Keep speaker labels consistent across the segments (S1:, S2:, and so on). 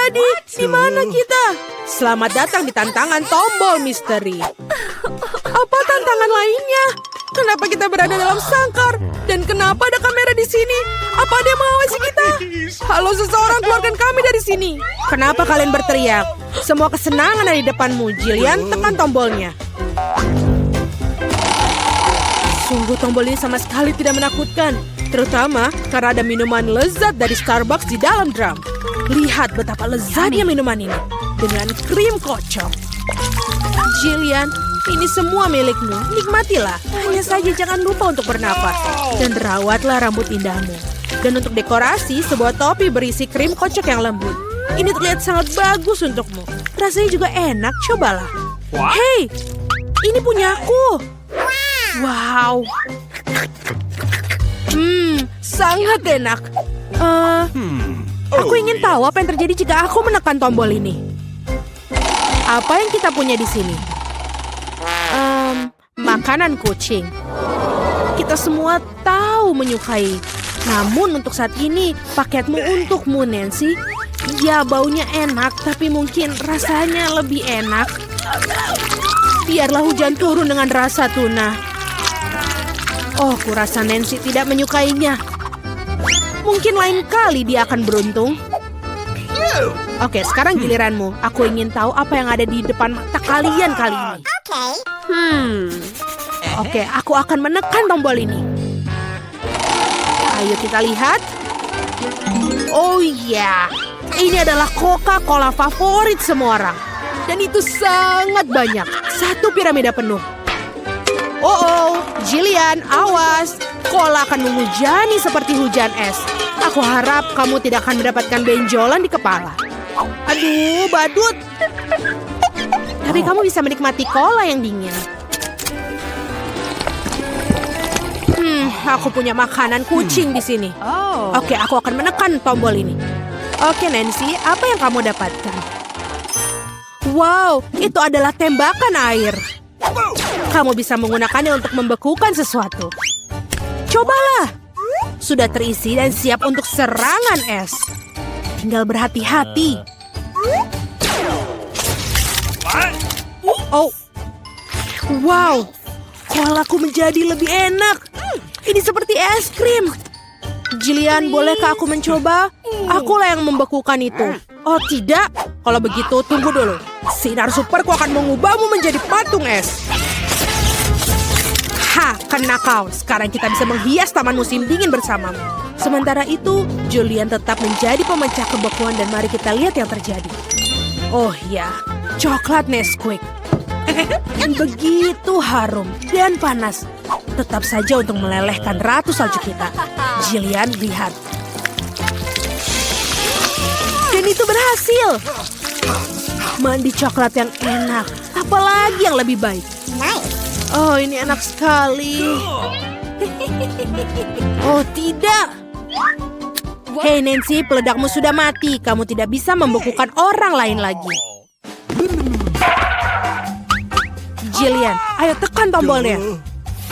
S1: terjadi? Di mana kita? Selamat datang di tantangan tombol misteri. Apa tantangan lainnya? Kenapa kita berada dalam sangkar? Dan kenapa ada kamera di sini? Apa ada yang mengawasi kita? Halo seseorang, keluarkan kami dari sini. Kenapa kalian berteriak? Semua kesenangan ada di depanmu. Jillian, tekan tombolnya. Sungguh tombol ini sama sekali tidak menakutkan. Terutama karena ada minuman lezat dari Starbucks di dalam drum. Lihat betapa lezatnya minuman ini. Dengan krim kocok. Jillian, ini semua milikmu. Nikmatilah. Hanya saja jangan lupa untuk bernafas. Dan rawatlah rambut indahmu. Dan untuk dekorasi, sebuah topi berisi krim kocok yang lembut. Ini terlihat sangat bagus untukmu. Rasanya juga enak, cobalah. Hei, ini punyaku. Wow. Sangat enak. Aku ingin tahu apa yang terjadi jika aku menekan tombol ini. Apa yang kita punya di sini? Makanan kucing. Kita semua tahu menyukai. Namun untuk saat ini, paketmu untukmu, Nancy. Ya, baunya enak, tapi mungkin rasanya lebih enak. Biarlah hujan turun dengan rasa tuna. Oh, kurasa Nancy tidak menyukainya. Mungkin lain kali dia akan beruntung. Oke, sekarang giliranmu. Aku ingin tahu apa yang ada di depan mata kalian kali ini. Oke, aku akan menekan tombol ini. Ayo kita lihat. Oh iya, ini adalah Coca-Cola favorit semua orang. Dan itu sangat banyak. Satu piramida penuh. Oh, Jillian, awas. Cola akan menghujani seperti hujan es. Aku harap kamu tidak akan mendapatkan benjolan di kepala. Aduh, badut. Tapi kamu bisa menikmati cola yang dingin. Aku punya makanan kucing di sini. Oke, aku akan menekan tombol ini. Oke, Nancy, apa yang kamu dapatkan? Wow, itu adalah tembakan air. Kamu bisa menggunakannya untuk membekukan sesuatu. Cobalah. Sudah terisi dan siap untuk serangan es. Tinggal berhati-hati. Oh. Wow. Kolaku menjadi lebih enak. Ini seperti es krim. Jillian, bolehkah aku mencoba? Akulah yang membekukan itu. Oh, tidak. Kalau begitu, tunggu dulu. Sinar superku akan mengubahmu menjadi patung es. Kena kau. Sekarang kita bisa menghias taman musim dingin bersamamu. Sementara itu, Jillian tetap menjadi pemecah kebekuan dan mari kita lihat yang terjadi. Oh ya, coklat Nesquik. Begitu harum dan panas. Tetap saja untuk melelehkan ratu salju kita. Jillian, lihat. Dan itu berhasil. Mandi coklat yang enak. Apalagi yang lebih baik. Oh, ini enak sekali. Oh, tidak. Hei, Nancy, peledakmu sudah mati. Kamu tidak bisa membekukan orang lain lagi. Jillian, ayo tekan tombolnya.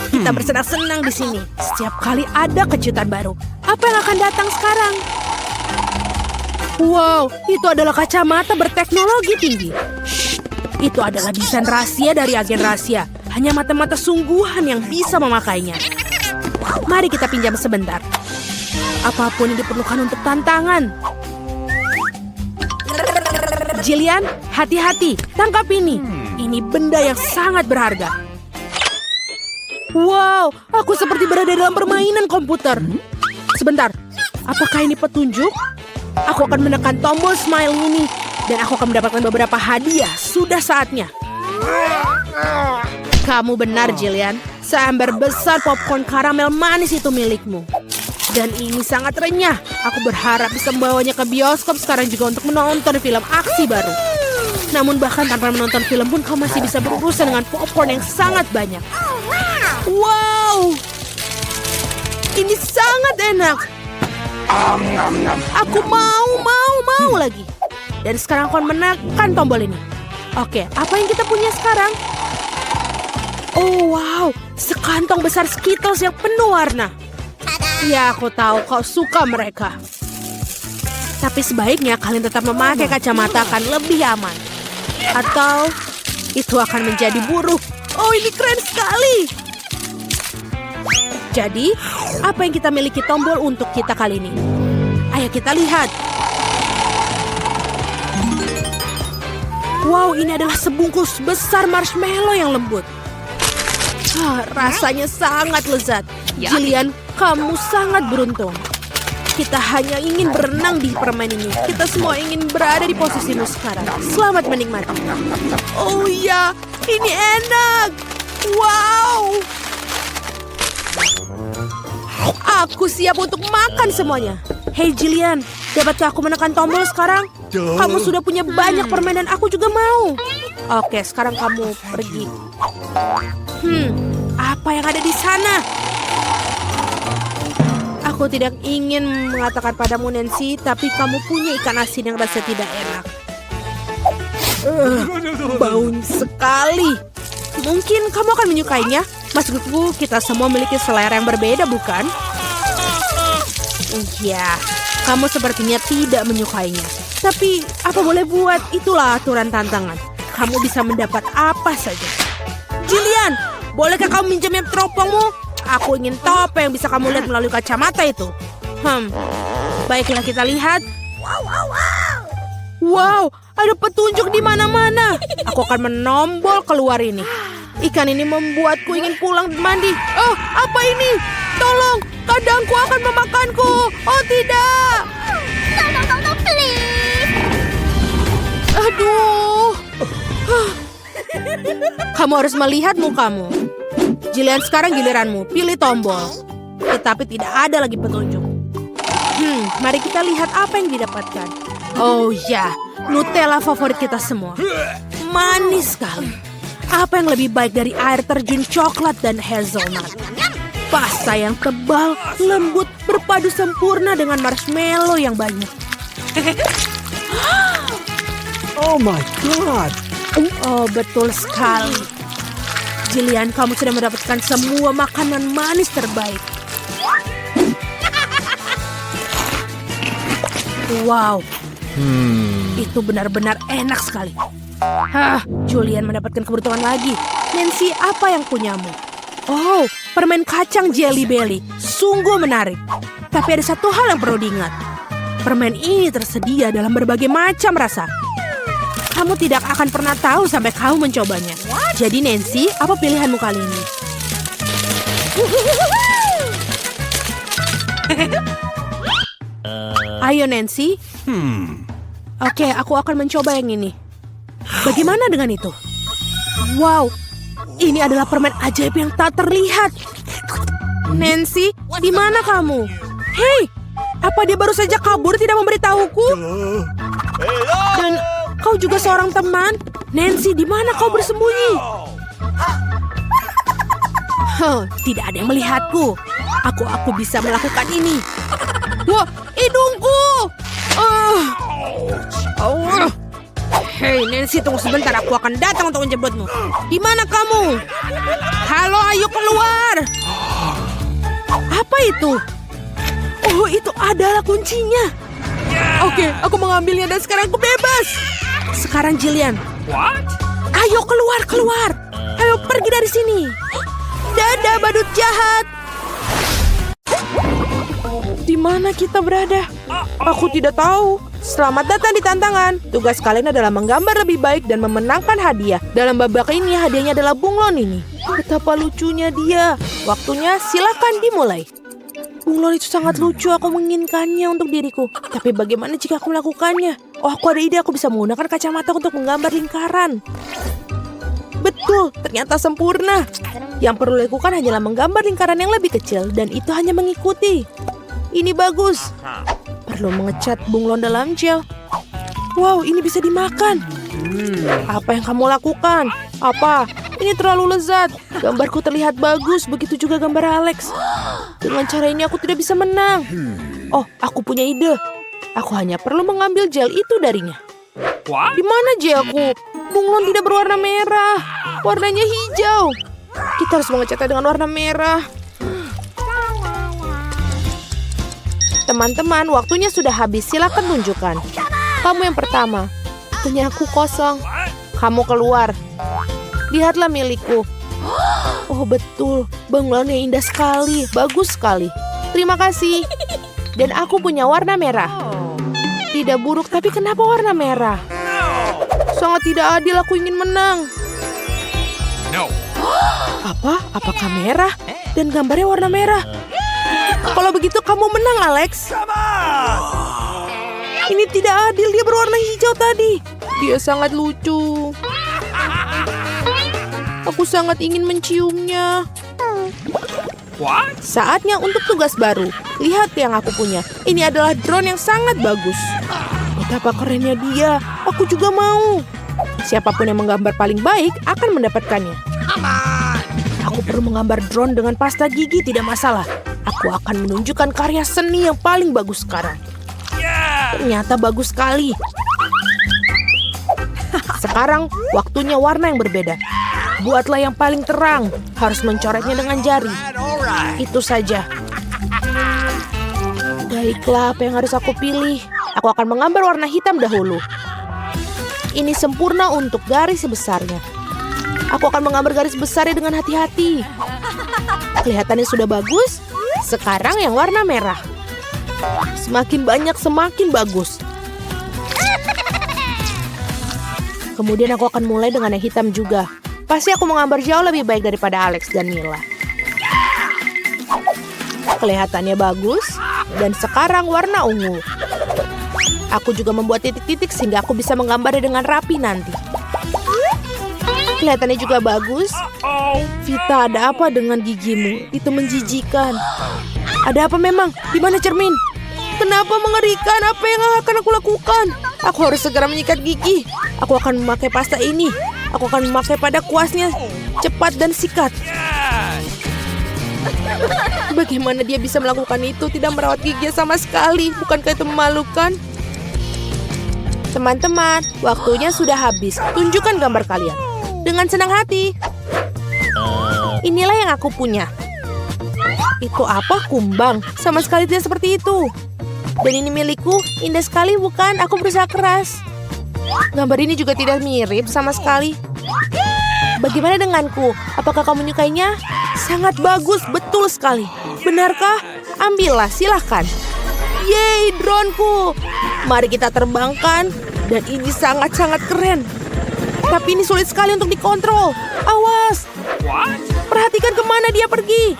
S1: Kita bersenang-senang di sini. Setiap kali ada kejutan baru. Apa yang akan datang sekarang? Wow, itu adalah kacamata berteknologi tinggi. Shh, itu adalah desain rahasia dari agen rahasia. Hanya mata-mata sungguhan yang bisa memakainya. Mari kita pinjam sebentar. Apapun yang diperlukan untuk tantangan. Jillian, hati-hati. Tangkap ini. Ini benda yang sangat berharga. Wow, aku seperti berada dalam permainan komputer. Sebentar, apakah ini petunjuk? Aku akan menekan tombol smile ini. Dan aku akan mendapatkan beberapa hadiah. Sudah saatnya. Kamu benar, Jillian. Seember besar popcorn karamel manis itu milikmu. Dan ini sangat renyah. Aku berharap bisa membawanya ke bioskop sekarang juga untuk menonton film aksi baru. Namun bahkan tanpa menonton film pun kau masih bisa berurusan dengan popcorn yang sangat banyak. Wow! Ini sangat enak. Aku mau lagi. Dan sekarang aku akan menekan tombol ini. Oke, apa yang kita punya sekarang? Oh, wow. Sekantong besar Skittles yang penuh warna. Ya, aku tahu kau suka mereka. Tapi sebaiknya kalian tetap memakai kacamata akan lebih aman. Atau itu akan menjadi buruk. Oh, ini keren sekali. Jadi, apa yang kita miliki tombol untuk kita kali ini? Ayo kita lihat. Wow, ini adalah sebungkus besar marshmallow yang lembut. Rasanya sangat lezat. Jillian, kamu sangat beruntung. Kita hanya ingin berenang di permen ini. Kita semua ingin berada di posisimu sekarang. Selamat menikmati. Oh iya, ini enak. Wow. Aku siap untuk makan semuanya. Hey Jillian, dapatkah aku menekan tombol sekarang? Kamu sudah punya banyak permen dan aku juga mau. Oke, sekarang kamu pergi. Apa yang ada di sana? Aku tidak ingin mengatakan padamu Nancy, tapi kamu punya ikan asin yang rasa tidak enak. Bau sekali. Mungkin kamu akan menyukainya. Maksudku, kita semua memiliki selera yang berbeda, bukan? Iya, kamu sepertinya tidak menyukainya. Tapi, apa boleh buat, itulah aturan tantangan. Kamu bisa mendapat apa saja. Jillian, bolehkah kamu minjamnya teropongmu? Aku ingin tahu apa yang bisa kamu lihat melalui kacamata itu. Baiklah kita lihat. Wow, ada petunjuk di mana-mana. Aku akan menombol keluar ini. Ikan ini membuatku ingin pulang mandi. Oh, apa ini? Tolong, kadangku akan memakanku. Oh, tidak.
S2: No, please.
S1: Aduh. Kamu harus melihat mukamu. Jillian, sekarang giliranmu. Pilih tombol. Tetapi tidak ada lagi petunjuk. Mari kita lihat apa yang didapatkan. Oh ya, Nutella favorit kita semua. Manis sekali. Apa yang lebih baik dari air terjun coklat dan hazelnut? Pasta yang tebal, lembut, berpadu sempurna dengan marshmallow yang banyak.
S3: Oh my God.
S1: Oh, betul sekali. Jillian, kamu sudah mendapatkan semua makanan manis terbaik. Wow, itu benar-benar enak sekali. Julian mendapatkan keberuntungan lagi. Nancy, apa yang punyamu? Oh, permen kacang Jelly Belly. Sungguh menarik. Tapi ada satu hal yang perlu diingat. Permen ini tersedia dalam berbagai macam rasa. Kamu tidak akan pernah tahu sampai kamu mencobanya. Jadi Nancy, apa pilihanmu kali ini? Ayo Nancy. Oke, aku akan mencoba yang ini. Bagaimana dengan itu? Wow, ini adalah permen ajaib yang tak terlihat. Nancy, di mana kamu? Hei, apa dia baru saja kabur tidak memberitahuku? Dan kau juga seorang teman? Nancy, di mana kau bersembunyi? Tidak ada yang melihatku. Aku bisa melakukan ini. Wah, hidungku! Hei, Nancy, tunggu sebentar. Aku akan datang untuk menjemputmu. Di mana kamu? Halo, ayo keluar. Apa itu? Oh, itu adalah kuncinya. Oke, aku mengambilnya dan sekarang aku bebas. Sekarang Jillian. Ayo keluar. Ayo pergi dari sini. Dadah, badut jahat. Di mana kita berada? Aku tidak tahu. Selamat datang di tantangan. Tugas kalian adalah menggambar lebih baik dan memenangkan hadiah. Dalam babak ini hadiahnya adalah bunglon ini. Betapa lucunya dia. Waktunya silakan dimulai. Bunglon itu sangat lucu. Aku menginginkannya untuk diriku. Tapi bagaimana jika aku melakukannya? Oh, aku ada ide. Aku bisa menggunakan kacamata untuk menggambar lingkaran. Betul, ternyata sempurna. Yang perlu dilakukan hanyalah menggambar lingkaran yang lebih kecil. Dan itu hanya mengikuti. Ini bagus. Perlu mengecat bunglon dalam gel. Wow, ini bisa dimakan. Apa yang kamu lakukan? Apa? Ini terlalu lezat. Gambarku terlihat bagus, begitu juga gambar Alex. Dengan cara ini aku tidak bisa menang. Oh, aku punya ide. Aku hanya perlu mengambil gel itu darinya. Di mana gelku? Bunglon tidak berwarna merah. Warnanya hijau. Kita harus mengecatnya dengan warna merah. Teman-teman, waktunya sudah habis. Silakan tunjukkan. Kamu yang pertama. Tentunya aku kosong. Kamu keluar. Lihatlah milikku. Oh betul, bangunannya indah sekali. Bagus sekali. Terima kasih. Dan aku punya warna merah. Tidak buruk, tapi kenapa warna merah? Sangat tidak adil, aku ingin menang. Apa? Apakah merah? Dan gambarnya warna merah. Kalau begitu kamu menang, Alex. Ini tidak adil, dia berwarna hijau tadi. Dia sangat lucu. Aku sangat ingin menciumnya. Saatnya untuk tugas baru. Lihat yang aku punya. Ini adalah drone yang sangat bagus. Betapa kerennya dia. Aku juga mau. Siapapun yang menggambar paling baik akan mendapatkannya. Aku perlu menggambar drone dengan pasta gigi, tidak masalah. Aku akan menunjukkan karya seni yang paling bagus sekarang. Ternyata bagus sekali. Sekarang waktunya warna yang berbeda. Buatlah yang paling terang. Harus mencoretnya dengan jari. Itu saja. Baiklah, apa yang harus aku pilih? Aku akan menggambar warna hitam dahulu. Ini sempurna untuk garis besarnya. Aku akan menggambar garis besarnya dengan hati-hati. Kelihatannya sudah bagus. Sekarang yang warna merah. Semakin banyak, semakin bagus. Kemudian aku akan mulai dengan yang hitam juga. Pasti aku menggambar jauh lebih baik daripada Alex dan Mila. Kelihatannya bagus. Dan sekarang warna ungu. Aku juga membuat titik-titik sehingga aku bisa menggambarnya dengan rapi nanti. Kelihatannya juga bagus. Vita, ada apa dengan gigimu? Itu menjijikan. Ada apa memang? Di mana cermin? Kenapa mengerikan? Apa yang akan aku lakukan? Aku harus segera menyikat gigi. Aku akan memakai pasta ini. Aku akan memakai pada kuasnya. Cepat dan sikat. Bagaimana dia bisa melakukan itu? Tidak merawat gigi sama sekali. Bukankah itu memalukan? Teman-teman, waktunya sudah habis. Tunjukkan gambar kalian. Dengan senang hati. Inilah yang aku punya. Itu apa? Kumbang. Sama sekali tidak seperti itu. Dan ini milikku. Indah sekali bukan? Aku berusaha keras. Gambar ini juga tidak mirip sama sekali. Bagaimana denganku? Apakah kamu menyukainya? Sangat bagus, betul sekali. Benarkah? Ambillah, silahkan. Yeay, droneku. Mari kita terbangkan. Dan ini sangat-sangat keren. Tapi ini sulit sekali untuk dikontrol. Awas. Perhatikan kemana dia pergi.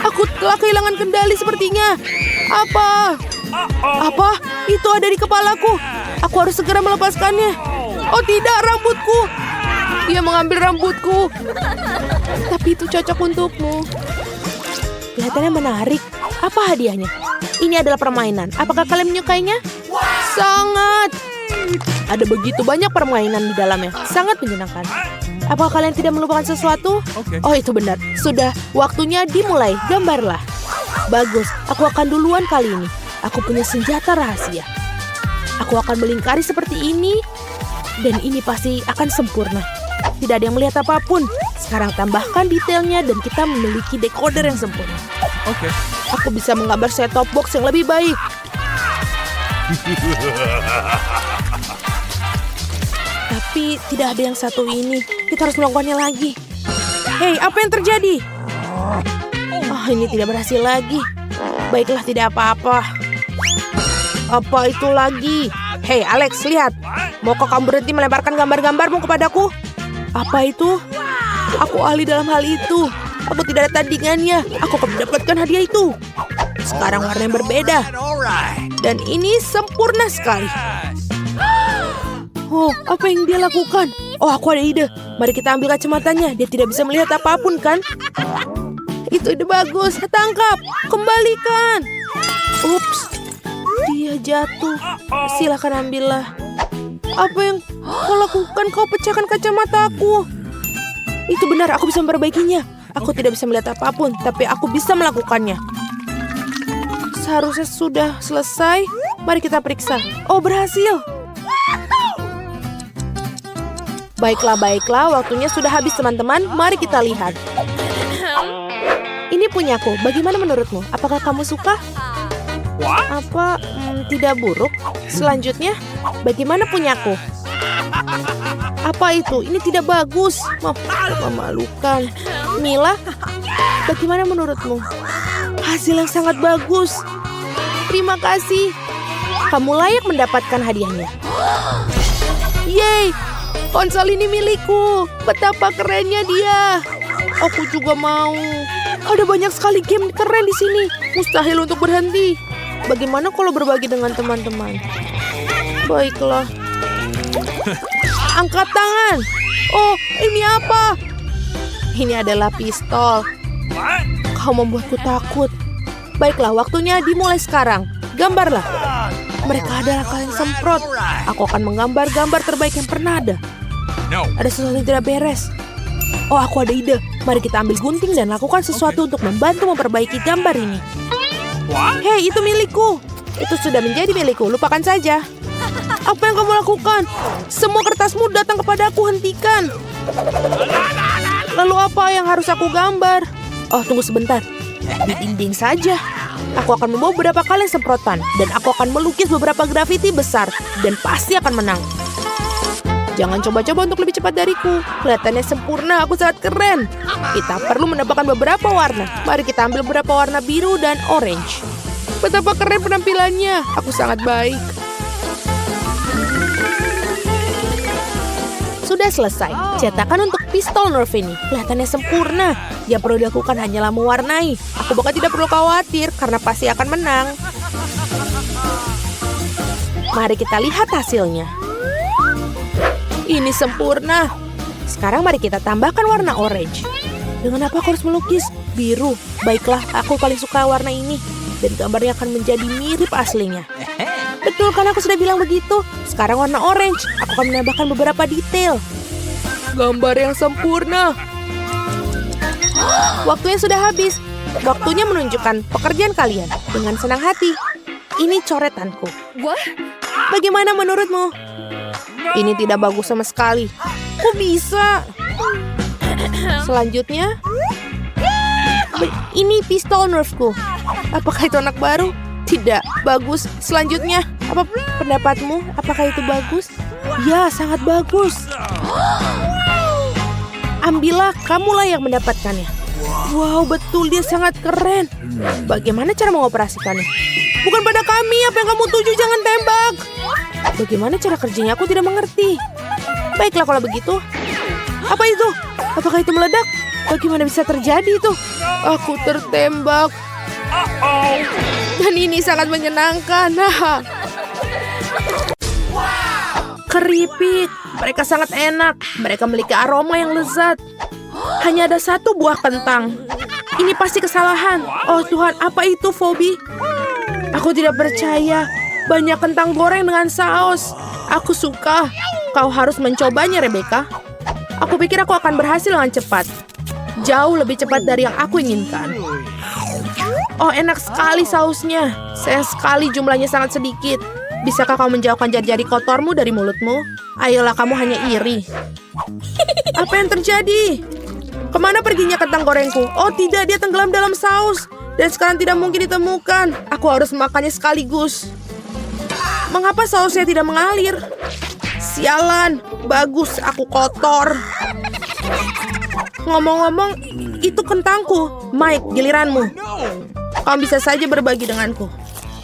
S1: Aku telah kehilangan kendali sepertinya. Apa? Apa? Itu ada di kepalaku. Aku harus segera melepaskannya. Oh tidak, rambutku. Dia mengambil rambutku. Tapi itu cocok untukmu. Kelihatannya menarik. Apa hadiahnya? Ini adalah permainan. Apakah kalian menyukainya? Sangat. Ada begitu banyak permainan di dalamnya. Sangat menyenangkan. Apakah kalian tidak melupakan sesuatu? Oh itu benar. Sudah, waktunya dimulai. Gambarlah. Bagus. Aku akan duluan kali ini. Aku punya senjata rahasia. Aku akan melingkari seperti ini. Dan ini pasti akan sempurna. Tidak ada yang melihat apapun. Sekarang tambahkan detailnya dan kita memiliki decoder yang sempurna. Aku bisa menggambar set-top box yang lebih baik. Tapi tidak ada yang satu ini. Kita harus melakukannya lagi. Hei, apa yang terjadi? Oh, ini tidak berhasil lagi. Baiklah, tidak apa-apa. Apa itu lagi? Hei, Alex, lihat. Maukah kamu berhenti melemparkan gambar-gambarmu kepadaku? Apa itu? Aku ahli dalam hal itu. Aku tidak ada tandingannya. Aku akan mendapatkan hadiah itu. Sekarang warna yang berbeda. Dan ini sempurna sekali. Oh, apa yang dia lakukan? Oh, aku ada ide. Mari kita ambil kacamatanya. Dia tidak bisa melihat apapun, kan? Itu ide bagus. Tangkap. Kembalikan. Ups. Dia jatuh. Silakan ambillah. Apa yang kau lakukan? Kau pecahkan kacamataku. Itu benar, aku bisa memperbaikinya. Aku tidak bisa melihat apapun, tapi aku bisa melakukannya. Seharusnya sudah selesai. Mari kita periksa. Oh, berhasil. Baiklah, waktunya sudah habis teman-teman. Mari kita lihat. Ini punyaku. Bagaimana menurutmu? Apakah kamu suka? Apa tidak buruk? Selanjutnya, bagaimana punyaku? Apa itu? Ini tidak bagus. Memalukan. Mila, bagaimana menurutmu? Hasil yang sangat bagus. Terima kasih. Kamu layak mendapatkan hadiahnya. Yeay, konsol ini milikku. Betapa kerennya dia. Aku juga mau. Ada banyak sekali game keren di sini. Mustahil untuk berhenti. Bagaimana kalau berbagi dengan teman-teman? Baiklah. Angkat tangan. Oh, ini apa? Ini adalah pistol. Kau membuatku takut. Baiklah, waktunya dimulai sekarang. Gambarlah. Mereka adalah kalian semprot. Aku akan menggambar gambar terbaik yang pernah ada. Ada sesuatu yang tidak beres. Oh, aku ada ide. Mari kita ambil gunting dan lakukan sesuatu untuk membantu memperbaiki gambar ini. Hei, itu milikku. Itu sudah menjadi milikku. Lupakan saja. Apa yang kamu lakukan? Semua kertasmu datang kepadaku. Hentikan. Lalu apa yang harus aku gambar? Oh, tunggu sebentar. Di dinding saja. Aku akan membawa beberapa kali semprotan. Dan aku akan melukis beberapa grafiti besar. Dan pasti akan menang. Jangan coba-coba untuk lebih cepat dariku. Kelihatannya sempurna, aku sangat keren. Kita perlu menambahkan beberapa warna. Mari kita ambil beberapa warna biru dan orange. Betapa keren penampilannya. Aku sangat baik. Sudah selesai. Cetakan untuk pistol Nerf ini. Kelihatannya sempurna. Yang perlu dilakukan hanyalah mewarnai. Aku bahkan tidak perlu khawatir karena pasti akan menang. Mari kita lihat hasilnya. Ini sempurna. Sekarang mari kita tambahkan warna orange. Dengan apa aku harus melukis? Biru. Baiklah, aku paling suka warna ini. Dan gambarnya akan menjadi mirip aslinya. Betul kan aku sudah bilang begitu? Sekarang warna orange. Aku akan menambahkan beberapa detail. Gambar yang sempurna. Waktunya sudah habis. Waktunya menunjukkan pekerjaan kalian. Dengan senang hati. Ini coretanku. Bagaimana menurutmu? Ini tidak bagus sama sekali. Kok bisa? Selanjutnya, ini pistol Nerfku. Apakah itu anak baru? Tidak, bagus. Selanjutnya, apa pendapatmu? Apakah itu bagus? Ya, sangat bagus. Ambillah, kamulah yang mendapatkannya. Wow, betul, dia sangat keren. Bagaimana cara mengoperasikannya? Bukan pada kami, apa yang kamu tuju, jangan tembak. Bagaimana cara kerjanya, aku tidak mengerti. Baiklah kalau begitu. Apa itu? Apakah itu meledak? Bagaimana bisa terjadi itu? Aku tertembak. Dan ini sangat menyenangkan. Keripik. Mereka sangat enak. Mereka memiliki aroma yang lezat. Hanya ada satu buah kentang. Ini pasti kesalahan. Oh Tuhan, apa itu, Phoebe? Aku tidak percaya. Banyak kentang goreng dengan saus. Aku suka. Kau harus mencobanya, Rebecca. Aku pikir aku akan berhasil dengan cepat. Jauh lebih cepat dari yang aku inginkan. Oh, enak sekali sausnya. Sayang sekali jumlahnya sangat sedikit. Bisakah kau menjauhkan jari-jari kotormu dari mulutmu? Ayolah, kamu hanya iri. Apa yang terjadi? Kemana perginya kentang gorengku? Oh tidak, dia tenggelam dalam saus. Dan sekarang tidak mungkin ditemukan. Aku harus makannya sekaligus. Mengapa sausnya tidak mengalir? Sialan, bagus, aku kotor. Ngomong-ngomong, itu kentangku. Mike, giliranmu. Kamu bisa saja berbagi denganku.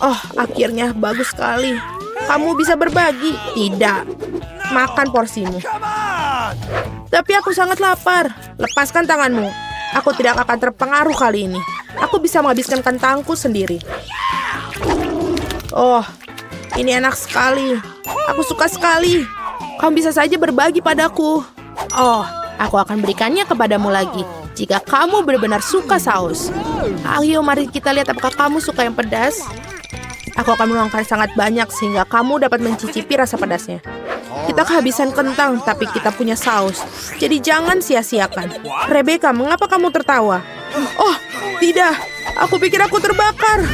S1: Oh, akhirnya bagus sekali. Kamu bisa berbagi. Tidak. Makan porsimu. Tapi aku sangat lapar. Lepaskan tanganmu. Aku tidak akan terpengaruh kali ini. Aku bisa menghabiskan kentangku sendiri. Oh, ini enak sekali. Aku suka sekali. Kamu bisa saja berbagi padaku. Oh, aku akan berikannya kepadamu lagi. Jika kamu benar-benar suka saus. Ayo, mari kita lihat apakah kamu suka yang pedas. Aku akan menuangkan sangat banyak sehingga kamu dapat mencicipi rasa pedasnya. Kita kehabisan kentang, tapi kita punya saus. Jadi jangan sia-siakan. Rebecca, mengapa kamu tertawa? Oh, tidak. Aku pikir aku terbakar.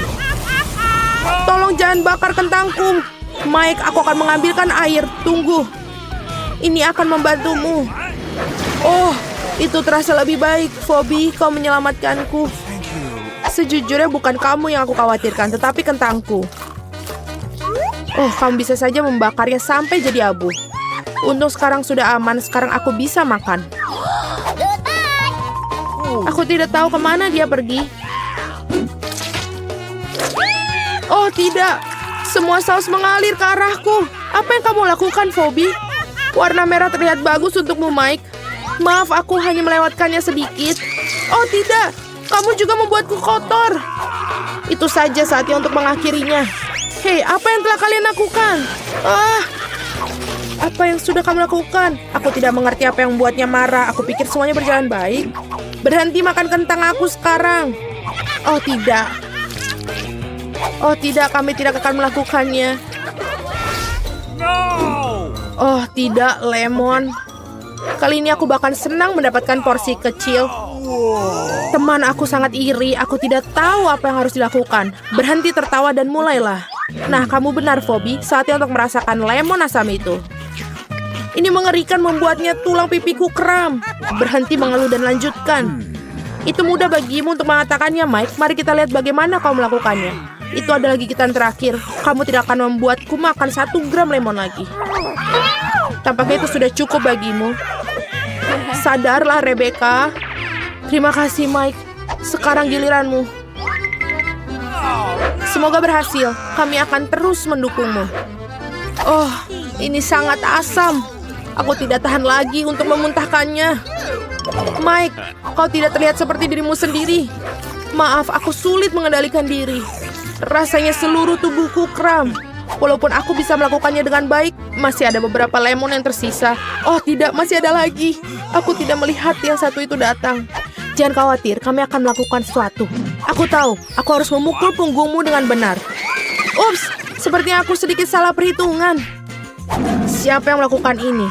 S1: Tolong jangan bakar kentangku. Mike, aku akan mengambilkan air. Tunggu. Ini akan membantumu. Oh, itu terasa lebih baik. Phoebe, kau menyelamatkanku. Sejujurnya bukan kamu yang aku khawatirkan, tetapi kentangku. Oh, kamu bisa saja membakarnya sampai jadi abu. Untung sekarang sudah aman, sekarang aku bisa makan. Aku tidak tahu kemana dia pergi. Oh tidak, semua saus mengalir ke arahku. Apa yang kamu lakukan, Phoebe? Warna merah terlihat bagus untukmu, Mike. Maaf, aku hanya melewatkannya sedikit. Oh tidak, kamu juga membuatku kotor. Itu saja saatnya untuk mengakhirinya. Hei, apa yang telah kalian lakukan? Apa yang sudah kamu lakukan? Aku tidak mengerti apa yang membuatnya marah. Aku pikir semuanya berjalan baik. Berhenti makan kentang aku sekarang. Oh tidak. Oh tidak, kami tidak akan melakukannya. Oh tidak, Lemon. Kali ini aku bahkan senang mendapatkan porsi kecil. Teman aku sangat iri. Aku tidak tahu apa yang harus dilakukan. Berhenti tertawa dan mulailah. Nah, kamu benar, Phoebe. Saatnya untuk merasakan lemon asam itu. Ini mengerikan, membuatnya tulang pipiku kram. Berhenti mengeluh dan lanjutkan. Itu mudah bagimu untuk mengatakannya, Mike. Mari kita lihat bagaimana kau melakukannya. Itu adalah gigitan terakhir. Kamu tidak akan membuatku makan 1 gram lemon lagi. Tampaknya itu sudah cukup bagimu. Sadarlah, Rebecca. Terima kasih, Mike. Sekarang giliranmu. Semoga berhasil. Kami akan terus mendukungmu. Oh, ini sangat asam. Aku tidak tahan lagi untuk memuntahkannya. Mike, kau tidak terlihat seperti dirimu sendiri. Maaf, aku sulit mengendalikan diri. Rasanya seluruh tubuhku kram. Walaupun aku bisa melakukannya dengan baik, masih ada beberapa lemon yang tersisa. Oh tidak, masih ada lagi. Aku tidak melihat yang satu itu datang. Jangan khawatir, kami akan melakukan sesuatu. Aku tahu, aku harus memukul punggungmu dengan benar. Ups, sepertinya aku sedikit salah perhitungan. Siapa yang melakukan ini?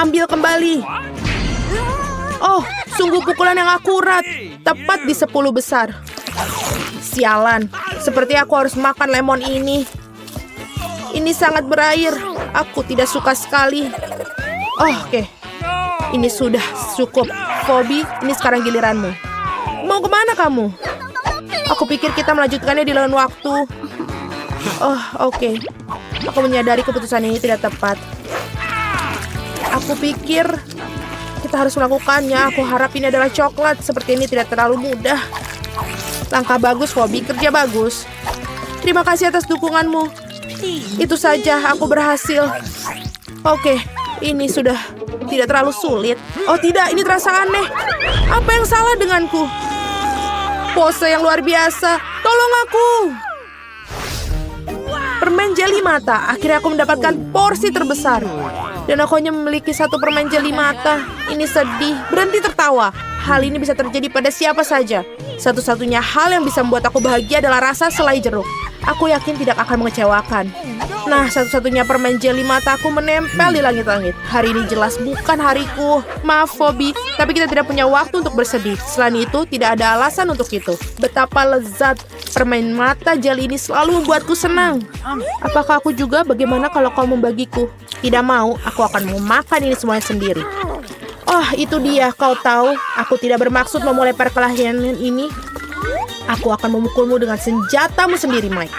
S1: Ambil kembali. Oh, sungguh pukulan yang akurat. Tepat di 10 besar. Sialan, seperti aku harus makan lemon ini. Ini sangat berair. Aku tidak suka sekali. Oh, oke. Ini sudah cukup. Phoebe, ini sekarang giliranmu. Mau kemana kamu? Aku pikir kita melanjutkannya di lain waktu. Oh, oke. Aku menyadari keputusan ini tidak tepat. Aku pikir kita harus melakukannya. Aku harap ini adalah coklat. Seperti ini tidak terlalu mudah. Langkah bagus, Phoebe. Kerja bagus. Terima kasih atas dukunganmu. Itu saja, aku berhasil. Oke, ini sudah tidak terlalu sulit. Oh tidak, ini terasa aneh. Apa yang salah denganku? Pose yang luar biasa. Tolong aku. Permen jeli mata. Akhirnya aku mendapatkan porsi terbesar. Dan aku hanya memiliki 1 permen jeli mata. Ini sedih. Berhenti tertawa. Hal ini bisa terjadi pada siapa saja. Satu-satunya hal yang bisa membuat aku bahagia adalah rasa selai jeruk. Aku yakin tidak akan mengecewakan. Nah, satu-satunya permen jeli mataku menempel di langit-langit. Hari ini jelas bukan hariku. Maaf, Phoebe, tapi kita tidak punya waktu untuk bersedih. Selain itu, tidak ada alasan untuk itu. Betapa lezat. Permen mata jeli ini selalu membuatku senang. Apakah aku juga? Bagaimana kalau kau membagiku? Tidak mau, aku akan memakan ini semuanya sendiri. Oh, itu dia. Kau tahu, aku tidak bermaksud memulai perkelahian ini. Aku akan memukulmu dengan senjatamu sendiri, Mike.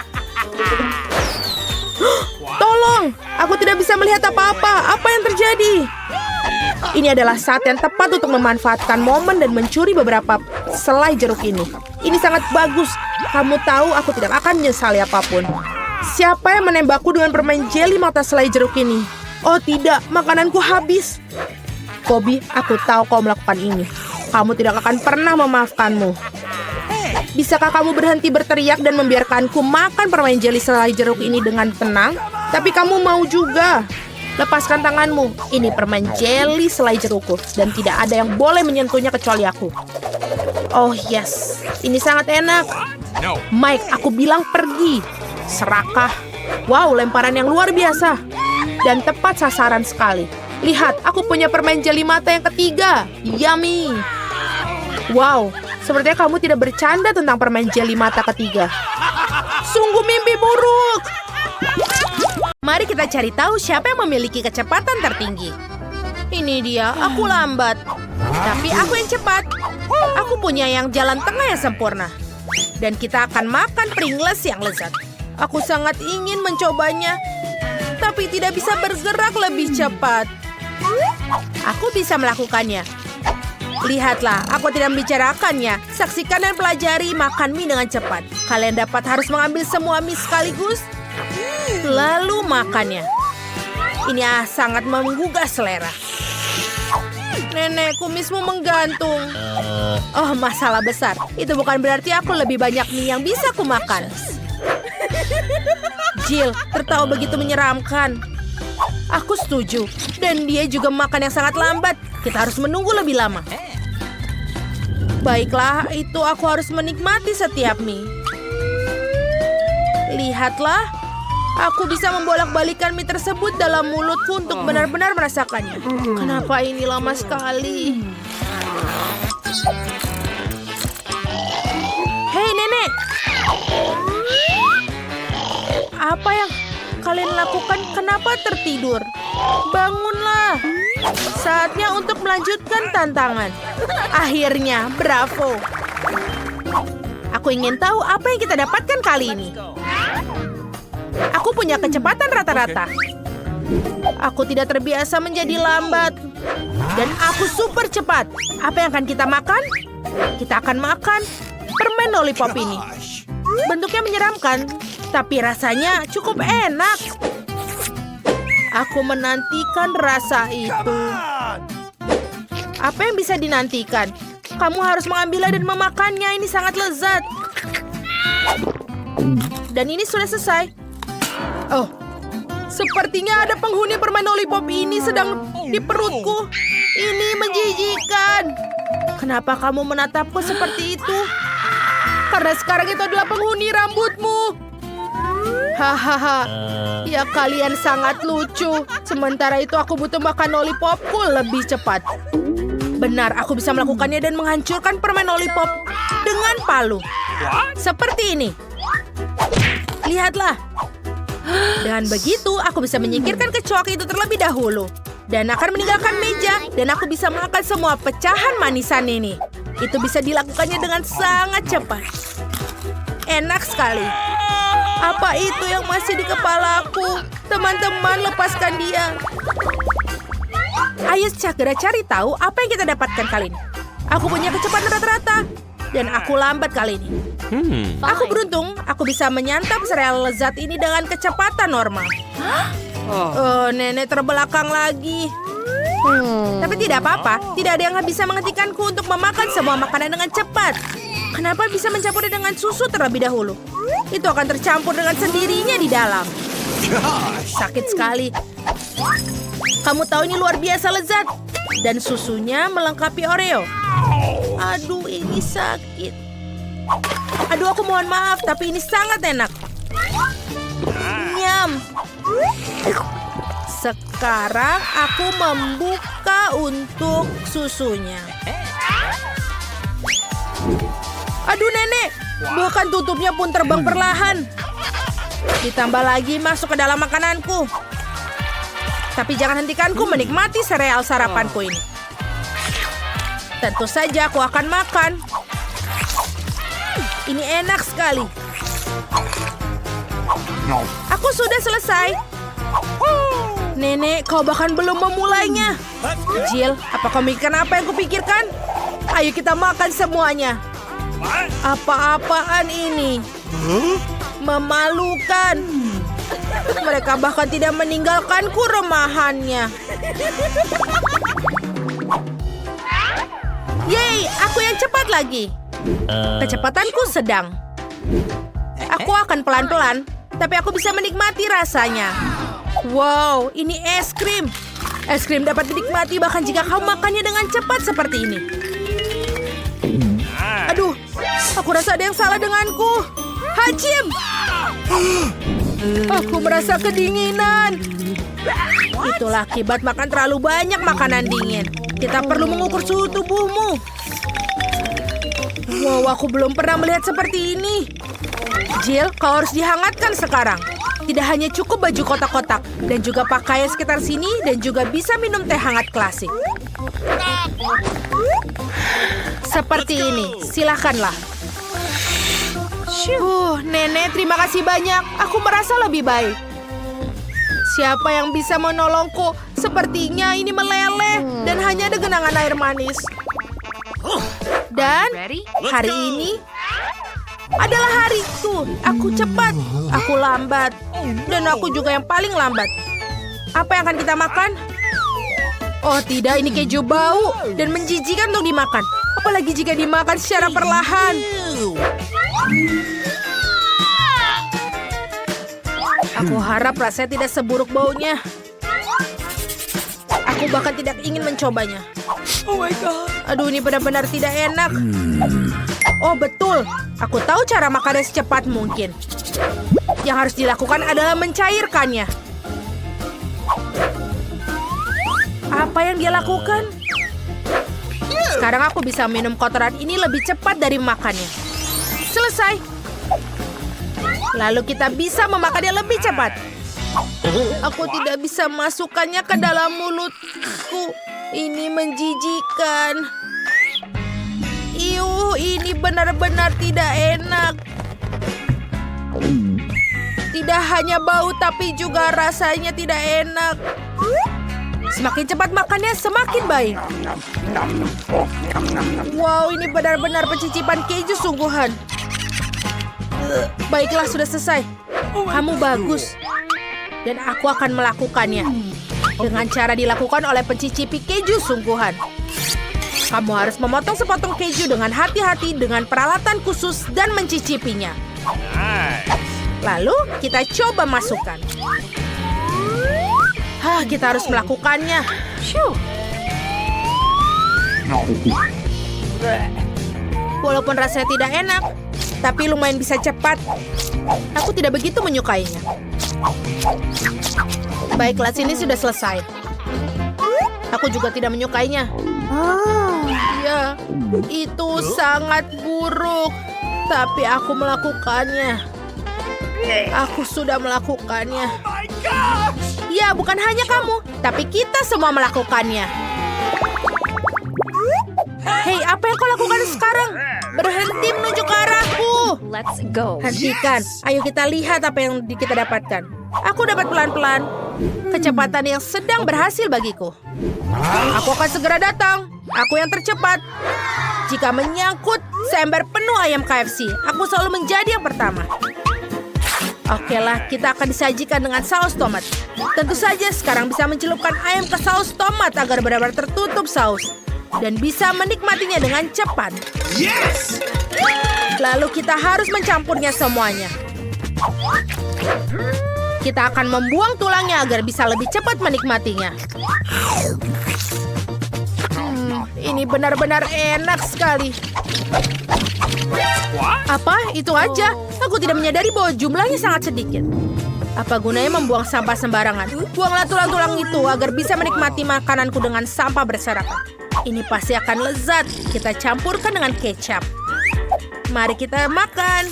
S1: Tolong, aku tidak bisa melihat apa-apa. Apa yang terjadi? Ini adalah saat yang tepat untuk memanfaatkan momen dan mencuri beberapa selai jeruk ini. Ini sangat bagus. Kamu tahu, aku tidak akan menyesali apapun. Siapa yang menembakku dengan permen jeli mata selai jeruk ini? Oh tidak, makananku habis. Phoebe, aku tahu kau melakukan ini. Kamu tidak akan pernah memaafkanmu. Bisakah kamu berhenti berteriak dan membiarkanku makan permen jeli selai jeruk ini dengan tenang? Tapi kamu mau juga. Lepaskan tanganmu. Ini permen jeli selai jerukku. Dan tidak ada yang boleh menyentuhnya kecuali aku. Oh yes, ini sangat enak. Mike, aku bilang pergi. Serakah. Wow, lemparan yang luar biasa. Dan tepat sasaran sekali. Lihat, aku punya permen jeli mata yang ketiga. Yummy. Wow, sepertinya kamu tidak bercanda tentang permen jeli mata ketiga. Sungguh mimpi buruk. Mari kita cari tahu siapa yang memiliki kecepatan tertinggi. Ini dia, aku lambat. Tapi aku yang cepat. Aku punya yang jalan tengah yang sempurna. Dan kita akan makan Pringles yang lezat. Aku sangat ingin mencobanya, tapi tidak bisa bergerak lebih cepat. Aku bisa melakukannya. Lihatlah, aku tidak membicarakannya. Saksikan dan pelajari makan mie dengan cepat. Kalian harus mengambil semua mie sekaligus, lalu makannya. Ini sangat menggugah selera. Nenek, kumismu menggantung. Oh, masalah besar. Itu bukan berarti aku lebih banyak mie yang bisa kumakan. Jill, tertawa begitu menyeramkan. Aku setuju. Dan dia juga makan yang sangat lambat. Kita harus menunggu lebih lama. Baiklah, itu aku harus menikmati setiap mie. Lihatlah, aku bisa membolak-balikan mie tersebut dalam mulutku untuk benar-benar merasakannya. Kenapa ini lama sekali? Hei, Nenek! Apa yang kalian lakukan? Kenapa tertidur? Bangunlah! Saatnya untuk melanjutkan tantangan. Akhirnya, bravo! Aku ingin tahu apa yang kita dapatkan kali ini. Aku punya kecepatan rata-rata. Aku tidak terbiasa menjadi lambat. Dan aku super cepat. Apa yang akan kita makan? Kita akan makan permen lollipop ini. Bentuknya menyeramkan, tapi rasanya cukup enak. Aku menantikan rasa itu. Apa yang bisa dinantikan? Kamu harus mengambilnya dan memakannya. Ini sangat lezat. Dan ini sudah selesai. Oh, sepertinya ada penghuni permen lollipop ini sedang di perutku. Ini menjijikan. Kenapa kamu menatapku seperti itu? Karena sekarang itu adalah penghuni rambutmu. Hahaha. Ya, kalian sangat lucu. Sementara itu aku butuh makan lollipopku lebih cepat. Benar, aku bisa melakukannya dan menghancurkan permen lollipop dengan palu. Seperti ini. Lihatlah. Dengan begitu, aku bisa menyingkirkan kecoak itu terlebih dahulu. Dan akan meninggalkan meja. Dan aku bisa makan semua pecahan manisan ini. Itu bisa dilakukannya dengan sangat cepat. Enak sekali. Apa itu yang masih di kepalaku? Teman-teman, lepaskan dia. Ayo segera cari tahu apa yang kita dapatkan kali ini. Aku punya kecepatan rata-rata. Dan aku lambat kali ini. Aku beruntung, aku bisa menyantap sereal lezat ini dengan kecepatan normal. Oh, Nenek terbelakang lagi. Tapi tidak apa-apa, tidak ada yang bisa menghentikanku untuk memakan semua makanan dengan cepat. Kenapa bisa mencampurnya dengan susu terlebih dahulu? Itu akan tercampur dengan sendirinya di dalam. Sakit sekali. Kamu tahu ini luar biasa lezat. Dan susunya melengkapi Oreo. Aduh, ini sakit. Aduh, aku mohon maaf, tapi ini sangat enak. Nyam. Sekarang aku membuka untuk susunya. Aduh, Nenek. Bahkan tutupnya pun terbang perlahan. Ditambah lagi masuk ke dalam makananku. Tapi jangan hentikanku menikmati sereal sarapanku ini. Tentu saja aku akan makan. Ini enak sekali. Aku sudah selesai. Nenek, kau bahkan belum memulainya. Jill, apa kau mikirkan apa yang kupikirkan? Ayo kita makan semuanya. Apa-apaan ini? Memalukan. Mereka bahkan tidak meninggalkanku remahannya. Yeay, aku yang cepat lagi. Kecepatanku sedang. Aku akan pelan-pelan, tapi aku bisa menikmati rasanya. Wow, ini es krim. Es krim dapat dinikmati bahkan jika kau makannya dengan cepat seperti ini. Aduh, aku rasa ada yang salah denganku. Hajim! Aku merasa kedinginan. Itulah akibat makan terlalu banyak makanan dingin. Kita perlu mengukur suhu tubuhmu. Wow, aku belum pernah melihat seperti ini. Jill, kau harus dihangatkan sekarang. Tidak hanya cukup baju kotak-kotak, dan juga pakaian sekitar sini, dan juga bisa minum teh hangat klasik. Seperti ini, silakanlah. Nenek, terima kasih banyak. Aku merasa lebih baik. Siapa yang bisa menolongku? Sepertinya ini meleleh dan hanya ada genangan air manis. Dan hari ini adalah hariku. Aku cepat, aku lambat, dan aku juga yang paling lambat. Apa yang akan kita makan? Oh tidak, ini keju bau dan menjijikan untuk dimakan. Apalagi jika dimakan secara perlahan. Aku harap rasanya tidak seburuk baunya. Aku bahkan tidak ingin mencobanya. Oh my God. Aduh, ini benar-benar tidak enak. Oh betul, aku tahu cara makannya secepat mungkin. Yang harus dilakukan adalah mencairkannya. Apa yang dia lakukan? Sekarang aku bisa minum kotoran ini lebih cepat dari makannya. Selesai. Lalu kita bisa memakannya lebih cepat. Aku tidak bisa masukkannya ke dalam mulutku. Ini menjijikan. Ini benar-benar tidak enak. Tidak hanya bau, tapi juga rasanya tidak enak. Semakin cepat makannya, semakin baik. Wow, ini benar-benar pencicipan keju sungguhan. Baiklah, sudah selesai. Kamu bagus. Dan aku akan melakukannya. Dengan cara dilakukan oleh pencicipi keju sungguhan. Kamu harus memotong sepotong keju dengan hati-hati dengan peralatan khusus dan mencicipinya. Lalu kita coba masukkan. Kita harus melakukannya. Walaupun rasanya tidak enak, tapi lumayan bisa cepat. Aku tidak begitu menyukainya. Baiklah, sini sudah selesai. Aku juga tidak menyukainya. Ya, itu sangat buruk. Tapi aku melakukannya. Aku sudah melakukannya. Ya, bukan hanya kamu, tapi kita semua melakukannya. Hei, apa yang kau lakukan sekarang? Berhenti menuju ke arahku.
S2: Let's go.
S1: Hentikan. Ayo kita lihat apa yang kita dapatkan. Aku dapat pelan-pelan. Kecepatan yang sedang berhasil bagiku. Aku akan segera datang. Aku yang tercepat. Jika menyangkut seember penuh ayam KFC, aku selalu menjadi yang pertama. Oke lah, kita akan disajikan dengan saus tomat. Tentu saja sekarang bisa mencelupkan ayam ke saus tomat agar benar-benar tertutup saus. Dan bisa menikmatinya dengan cepat.
S3: Yes!
S1: Lalu kita harus mencampurnya semuanya. Kita akan membuang tulangnya agar bisa lebih cepat menikmatinya. Ini benar-benar enak sekali. Apa? Itu aja? Aku tidak menyadari bahwa jumlahnya sangat sedikit. Apa gunanya membuang sampah sembarangan? Buanglah tulang-tulang itu agar bisa menikmati makananku dengan sampah berserakan. Ini pasti akan lezat. Kita campurkan dengan kecap. Mari kita makan.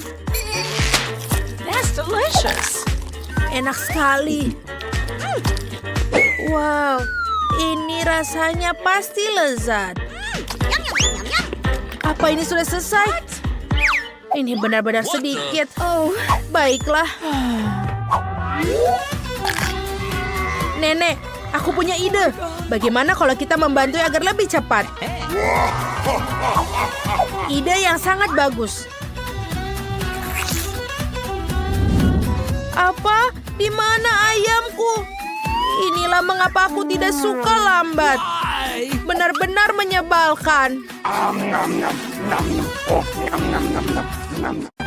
S1: That's delicious. Enak sekali. Wow, ini rasanya pasti lezat. Apa ini sudah selesai? Ini benar-benar sedikit. Oh, baiklah. Nenek, aku punya ide. Bagaimana kalau kita membantu agar lebih cepat? Ide yang sangat bagus. Apa? Di mana ayamku? Inilah mengapa aku tidak suka lambat. Benar-benar menyebalkan.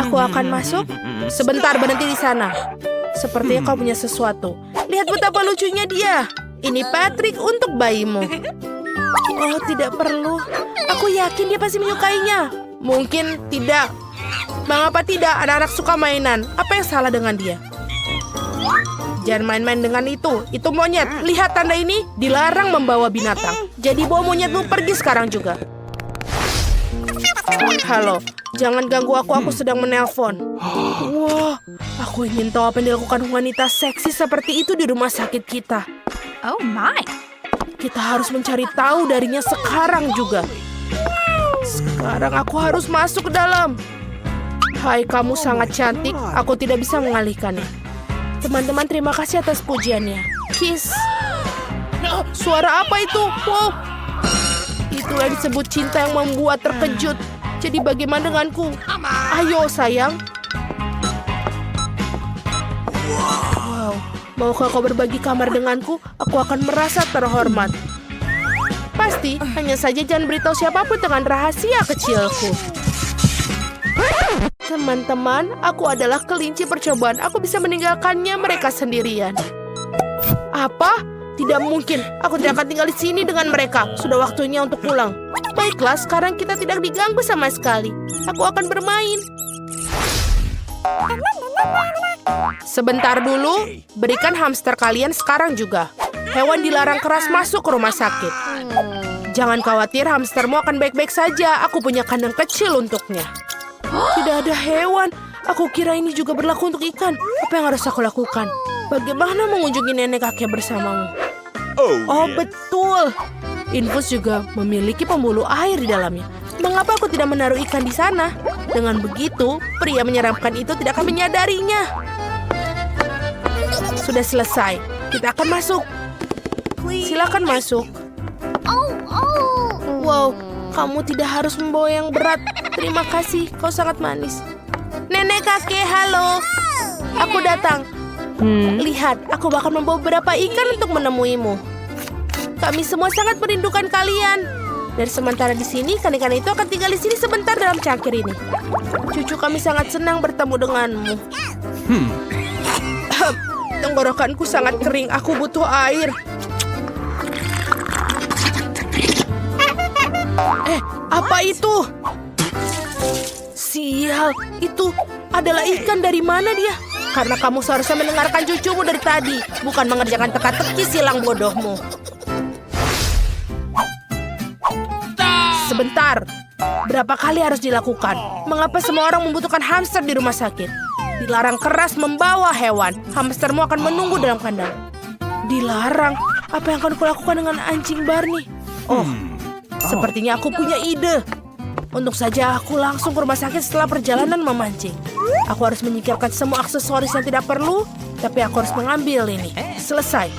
S1: Aku akan masuk. Sebentar, berhenti di sana. Sepertinya kau punya sesuatu. Lihat betapa lucunya dia. Ini Patrick untuk bayimu. Oh, tidak perlu. Aku yakin dia pasti menyukainya. Mungkin tidak. Mengapa tidak? Anak-anak suka mainan. Apa yang salah dengan dia? Jangan main-main dengan itu. Itu monyet. Lihat tanda ini. Dilarang membawa binatang. Jadi bawa monyetmu pergi sekarang juga. Halo. Jangan ganggu aku. Aku sedang menelpon. Wah. Aku ingin tahu apa yang dilakukan wanita seksi seperti itu di rumah sakit kita.
S2: Oh my.
S1: Kita harus mencari tahu darinya sekarang juga. Sekarang aku harus masuk ke dalam. Hai, kamu sangat cantik. Aku tidak bisa mengalihkannya. Teman-teman, terima kasih atas pujiannya. Kiss. Suara apa itu? Wow. Itulah disebut cinta yang membuat terkejut. Jadi bagaimana denganku? Ayo, sayang. Wow. Maukah kau berbagi kamar denganku? Aku akan merasa terhormat. Pasti, hanya saja jangan beritahu siapapun dengan rahasia kecilku. Teman-teman, aku adalah kelinci percobaan. Aku bisa meninggalkannya mereka sendirian. Apa? Tidak mungkin. Aku tidak akan tinggal di sini dengan mereka. Sudah waktunya untuk pulang. Baiklah, sekarang kita tidak diganggu sama sekali. Aku akan bermain. Sebentar dulu. Berikan hamster kalian sekarang juga. Hewan dilarang keras masuk ke rumah sakit. Jangan khawatir, hamstermu akan baik-baik saja. Aku punya kandang kecil untuknya. Tidak ada hewan. Aku kira ini juga berlaku untuk ikan. Apa yang harus aku lakukan? Bagaimana mengunjungi nenek kakek bersamamu? Oh, betul. Infus juga memiliki pembuluh air di dalamnya. Mengapa aku tidak menaruh ikan di sana? Dengan begitu, pria menyeramkan itu tidak akan menyadarinya. Sudah selesai. Kita akan masuk. Silakan masuk. Wow, kamu tidak harus membawa yang berat. Terima kasih, kau sangat manis. Nenek kakek, halo. Aku datang. Lihat, aku bahkan membawa beberapa ikan untuk menemuimu. Kami semua sangat merindukan kalian. Dan sementara di sini, ikan-ikan itu akan tinggal di sini sebentar dalam cangkir ini. Cucu kami sangat senang bertemu denganmu. Tenggorokanku sangat kering, aku butuh air. Apa itu? Sial, itu adalah ikan. Dari mana dia? Karena kamu seharusnya mendengarkan cucumu dari tadi, bukan mengerjakan teka-teki silang bodohmu. Sebentar, berapa kali harus dilakukan? Mengapa semua orang membutuhkan hamster di rumah sakit? Dilarang keras membawa hewan. Hamstermu akan menunggu dalam kandang. Dilarang? Apa yang akan kulakukan dengan anjing Barney? Oh, sepertinya aku punya ide. Untuk saja aku langsung ke rumah sakit setelah perjalanan memancing. Aku harus menyingkirkan semua aksesoris yang tidak perlu, tapi aku harus mengambil ini. Selesai.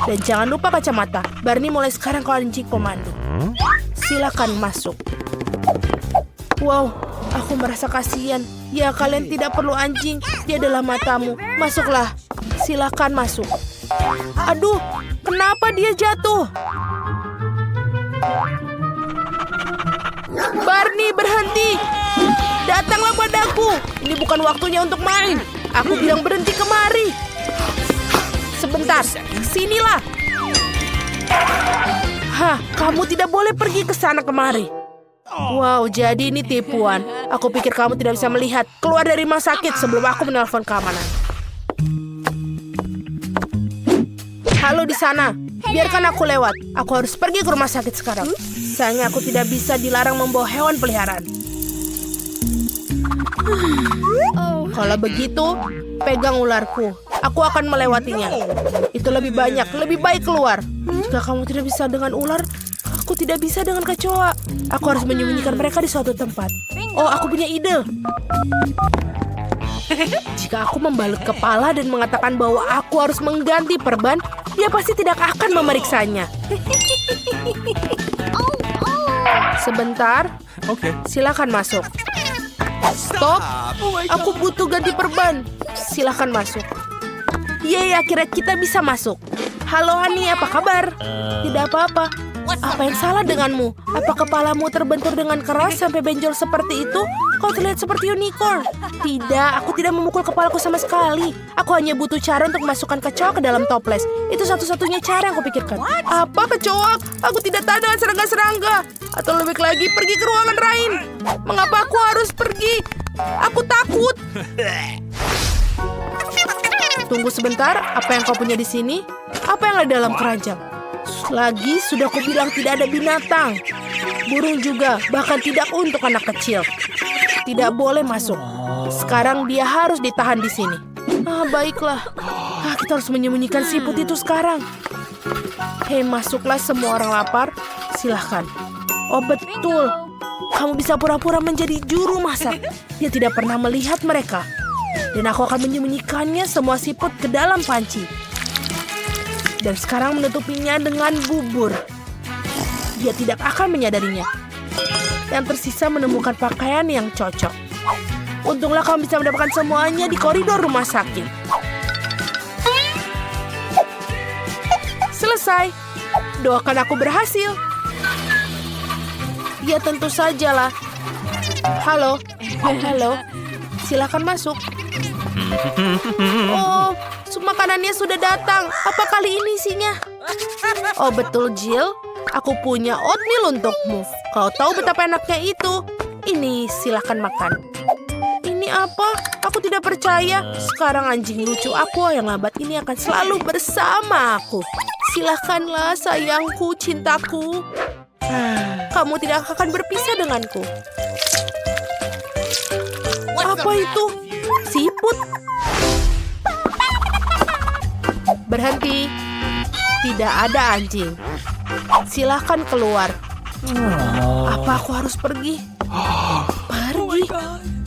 S1: Dan jangan lupa kacamata. Barney, mulai sekarang kau anjing pemandu. Silakan masuk. Wow, aku merasa kasihan. Ya, kalian tidak perlu anjing. Dia adalah matamu. Masuklah. Silakan masuk. Aduh, kenapa dia jatuh? Barney, berhenti. Datanglah padaku. Ini bukan waktunya untuk main. Aku bilang berhenti kemari. Sebentar, sinilah. Hah, kamu tidak boleh pergi ke sana kemari. Wow, jadi ini tipuan. Aku pikir kamu tidak bisa melihat. Keluar dari rumah sakit sebelum aku menelpon keamanan. Halo di sana. Biarkan aku lewat. Aku harus pergi ke rumah sakit sekarang. Sayangnya aku tidak bisa dilarang membawa hewan peliharaan. Kalau begitu, pegang ularku. Aku akan melewatinya. Itu lebih banyak, lebih baik keluar. Jika kamu tidak bisa dengan ular, aku tidak bisa dengan kecoa. Aku harus menyembunyikan mereka di suatu tempat. Oh, aku punya ide. Jika aku membalut kepala dan mengatakan bahwa aku harus mengganti perban, dia pasti tidak akan memeriksanya. Sebentar.
S3: Okay.
S1: Silakan masuk. Stop. Aku butuh ganti perban. Silakan masuk. Yeay, akhirnya kita bisa masuk. Halo Hani, apa kabar? Tidak apa-apa. Apa yang salah denganmu? Apa kepalamu terbentur dengan keras sampai benjol seperti itu? Kau terlihat seperti unicorn. Tidak, aku tidak memukul kepalaku sama sekali. Aku hanya butuh cara untuk memasukkan kecoa ke dalam toples. Itu satu-satunya cara yang kupikirkan. Apa kecoa? Aku tidak tahu dengan serangga-serangga. Atau lebih lagi, pergi ke ruangan lain. Mengapa aku harus pergi? Aku takut. Tunggu sebentar, apa yang kau punya di sini? Apa yang ada dalam keranjang? Lagi sudah kubilang tidak ada binatang. Burung juga, bahkan tidak untuk anak kecil. Tidak boleh masuk. Sekarang dia harus ditahan di sini. Baiklah. Kita harus menyembunyikan siput itu sekarang. Hei, masuklah semua orang lapar. Silahkan. Oh, betul. Kamu bisa pura-pura menjadi juru masak. Dia tidak pernah melihat mereka. Dan aku akan menyembunyikannya semua siput ke dalam panci. Dan sekarang menutupinya dengan bubur. Dia tidak akan menyadarinya. Yang tersisa menemukan pakaian yang cocok. Untunglah kamu bisa mendapatkan semuanya di koridor rumah sakit. Selesai. Doakan aku berhasil. Ya tentu sajalah. Halo. Halo. Silakan masuk. Oh, sup makanannya sudah datang. Apa kali ini isinya? Oh betul, Jill. Aku punya oatmeal untukmu. Kau tahu betapa enaknya itu. Ini silakan makan. Ini apa? Aku tidak percaya. Sekarang anjing lucu aku yang lambat ini akan selalu bersama aku. Silakanlah sayangku, cintaku. Kamu tidak akan berpisah denganku. Apa itu? Siput? Berhenti. Tidak ada anjing. Silahkan keluar. Apa aku harus pergi? Pergi?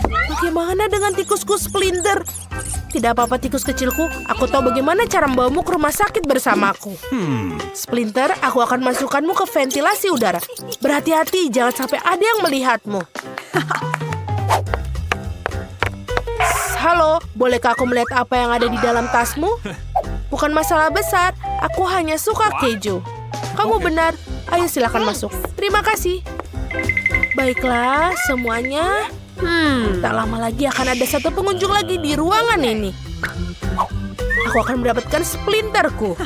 S1: Bagaimana dengan tikusku Splinter? Tidak apa-apa tikus kecilku. Aku tahu bagaimana cara membawamu ke rumah sakit bersamaku. Splinter, aku akan masukkanmu ke ventilasi udara. Berhati-hati, jangan sampai ada yang melihatmu. Halo, bolehkah aku melihat apa yang ada di dalam tasmu? Bukan masalah besar, aku hanya suka keju. Kamu benar, ayo silakan masuk. Terima kasih. Baiklah, semuanya. Tak lama lagi akan ada satu pengunjung lagi di ruangan ini. Aku akan mendapatkan Splinterku.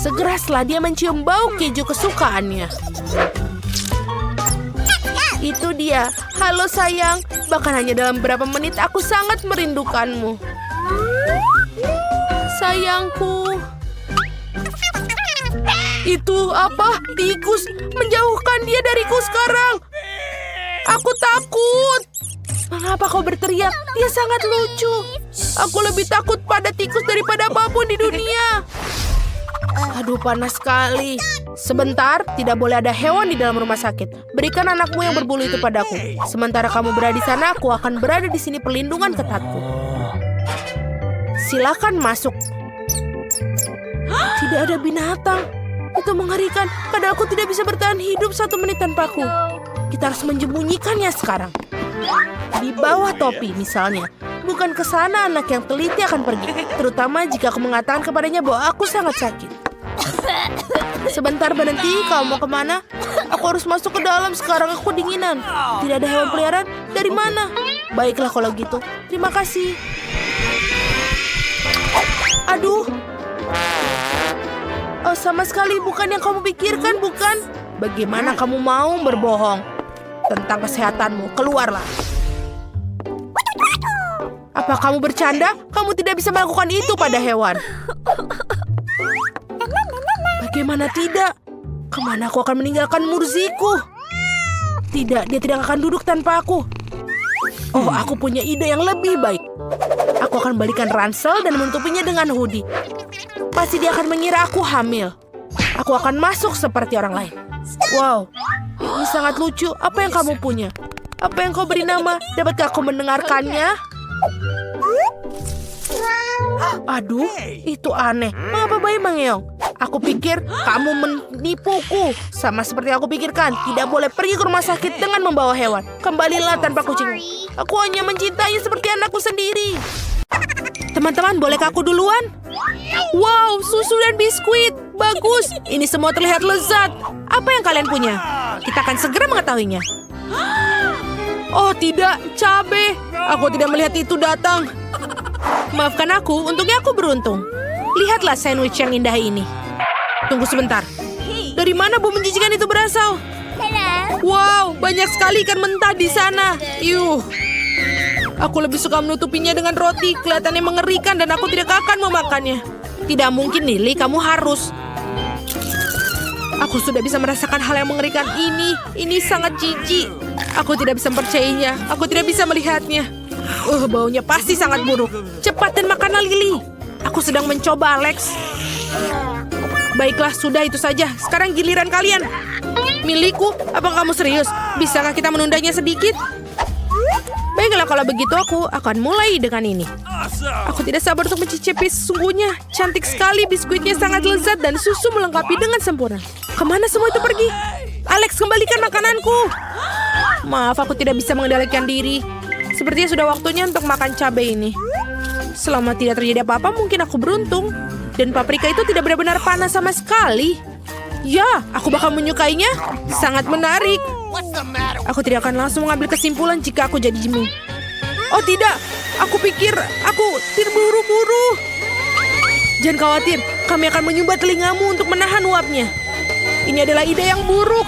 S1: Segera setelah dia mencium bau keju kesukaannya. Itu dia. Halo sayang. Bahkan hanya dalam beberapa menit aku sangat merindukanmu. Sayangku. Itu apa? Tikus. Menjauhkan dia dariku sekarang. Aku takut. Mengapa kau berteriak? Dia sangat lucu. Aku lebih takut pada tikus daripada apapun di dunia. Aduh, panas sekali. Sebentar, tidak boleh ada hewan di dalam rumah sakit. Berikan anakmu yang berbulu itu padaku. Sementara kamu berada di sana, aku akan berada di sini perlindungan ketatku. Silakan masuk. Tidak ada binatang. Itu mengerikan. Padahal aku tidak bisa bertahan hidup 1 menit tanpaku. Kita harus menyembunyikannya sekarang. Di bawah topi misalnya. Bukan ke sana anak yang teliti akan pergi. Terutama jika aku mengatakan kepadanya bahwa aku sangat sakit. Sebentar berhenti, kau mau kemana? Aku harus masuk ke dalam, sekarang aku dinginan. Tidak ada hewan peliharaan? Dari mana? Baiklah kalau gitu. Terima kasih. Aduh. Oh, sama sekali bukan yang kamu pikirkan, bukan? Bagaimana kamu mau berbohong tentang kesehatanmu? Keluarlah. Apa kamu bercanda? Kamu tidak bisa melakukan itu pada hewan. Bagaimana tidak? Kemana aku akan meninggalkan Murziku? Tidak, dia tidak akan duduk tanpa aku. Oh, aku punya ide yang lebih baik. Aku akan balikan ransel dan menutupinya dengan hoodie. Pasti dia akan mengira aku hamil. Aku akan masuk seperti orang lain. Wow, ini sangat lucu. Apa yang kamu punya? Apa yang kau beri nama? Dapatkah aku mendengarkannya? Aduh, itu aneh. Mengapa bayi mengeong? Aku pikir kamu menipuku. Sama seperti aku pikirkan. Tidak boleh pergi ke rumah sakit dengan membawa hewan. Kembalilah tanpa kucingmu. Aku hanya mencintainya seperti anakku sendiri. Teman-teman, bolehkah aku duluan? Wow, susu dan biskuit. Bagus. Ini semua terlihat lezat. Apa yang kalian punya? Kita akan segera mengetahuinya. Oh tidak, cabai. Aku tidak melihat itu datang. Maafkan aku, untungnya aku beruntung. Lihatlah sandwich yang indah ini. Tunggu sebentar. Dari mana bau menjijikan itu berasal? Wow, banyak sekali ikan mentah di sana. Yuh. Aku lebih suka menutupinya dengan roti. Kelihatannya mengerikan dan aku tidak akan memakannya. Tidak mungkin, Lily. Kamu harus. Aku sudah bisa merasakan hal yang mengerikan ini. Ini sangat jijik. Aku tidak bisa mempercayainya. Aku tidak bisa melihatnya. Baunya pasti sangat buruk. Cepat dan makanlah, Lily. Aku sedang mencoba, Alex. Baiklah, sudah itu saja. Sekarang giliran kalian. Milikku, apa kamu serius? Bisakah kita menundanya sedikit? Baiklah, kalau begitu aku akan mulai dengan ini. Aku tidak sabar untuk mencicipi sesungguhnya. Cantik sekali, biskuitnya sangat lezat dan susu melengkapi dengan sempurna. Kemana semua itu pergi? Alex, kembalikan makananku. Maaf, aku tidak bisa mengendalikan diri. Sepertinya sudah waktunya untuk makan cabai ini. Selama tidak terjadi apa-apa, mungkin aku beruntung. Dan paprika itu tidak benar-benar panas sama sekali. Ya, aku bakal menyukainya. Sangat menarik. Aku tidak akan langsung mengambil kesimpulan jika aku jadi Jimmy. Oh tidak, aku pikir aku terburu-buru. Jangan khawatir, kami akan menyumbat telingamu untuk menahan uapnya. Ini adalah ide yang buruk.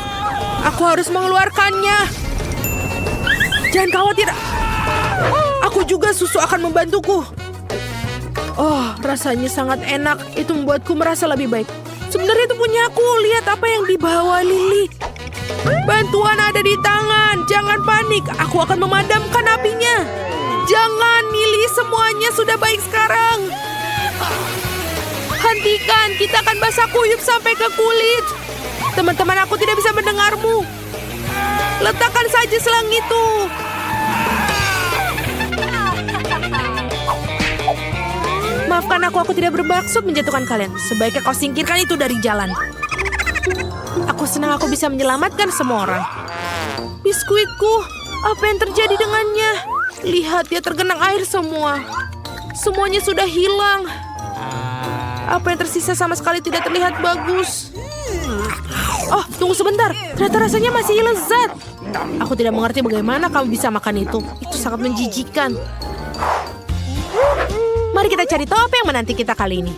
S1: Aku harus mengeluarkannya. Jangan khawatir, aku juga susu akan membantuku. Oh, rasanya sangat enak. Itu membuatku merasa lebih baik. Sebenarnya itu punya aku. Lihat apa yang dibawa Lily. Bantuan ada di tangan. Jangan panik. Aku akan memadamkan apinya. Jangan, Lily. Semuanya sudah baik sekarang. Hentikan. Kita akan basah kuyup sampai ke kulit. Teman-teman, aku tidak bisa mendengarmu. Letakkan saja selang itu. Maafkan aku tidak bermaksud menjatuhkan kalian. Sebaiknya kau singkirkan itu dari jalan. Aku senang aku bisa menyelamatkan semua orang. Biskuitku, apa yang terjadi dengannya? Lihat, dia tergenang air semua. Semuanya sudah hilang. Apa yang tersisa sama sekali tidak terlihat bagus. Oh, tunggu sebentar. Ternyata rasanya masih lezat. Aku tidak mengerti bagaimana kamu bisa makan itu. Itu sangat menjijikan. Mari kita cari tahu apa yang menanti kita kali ini.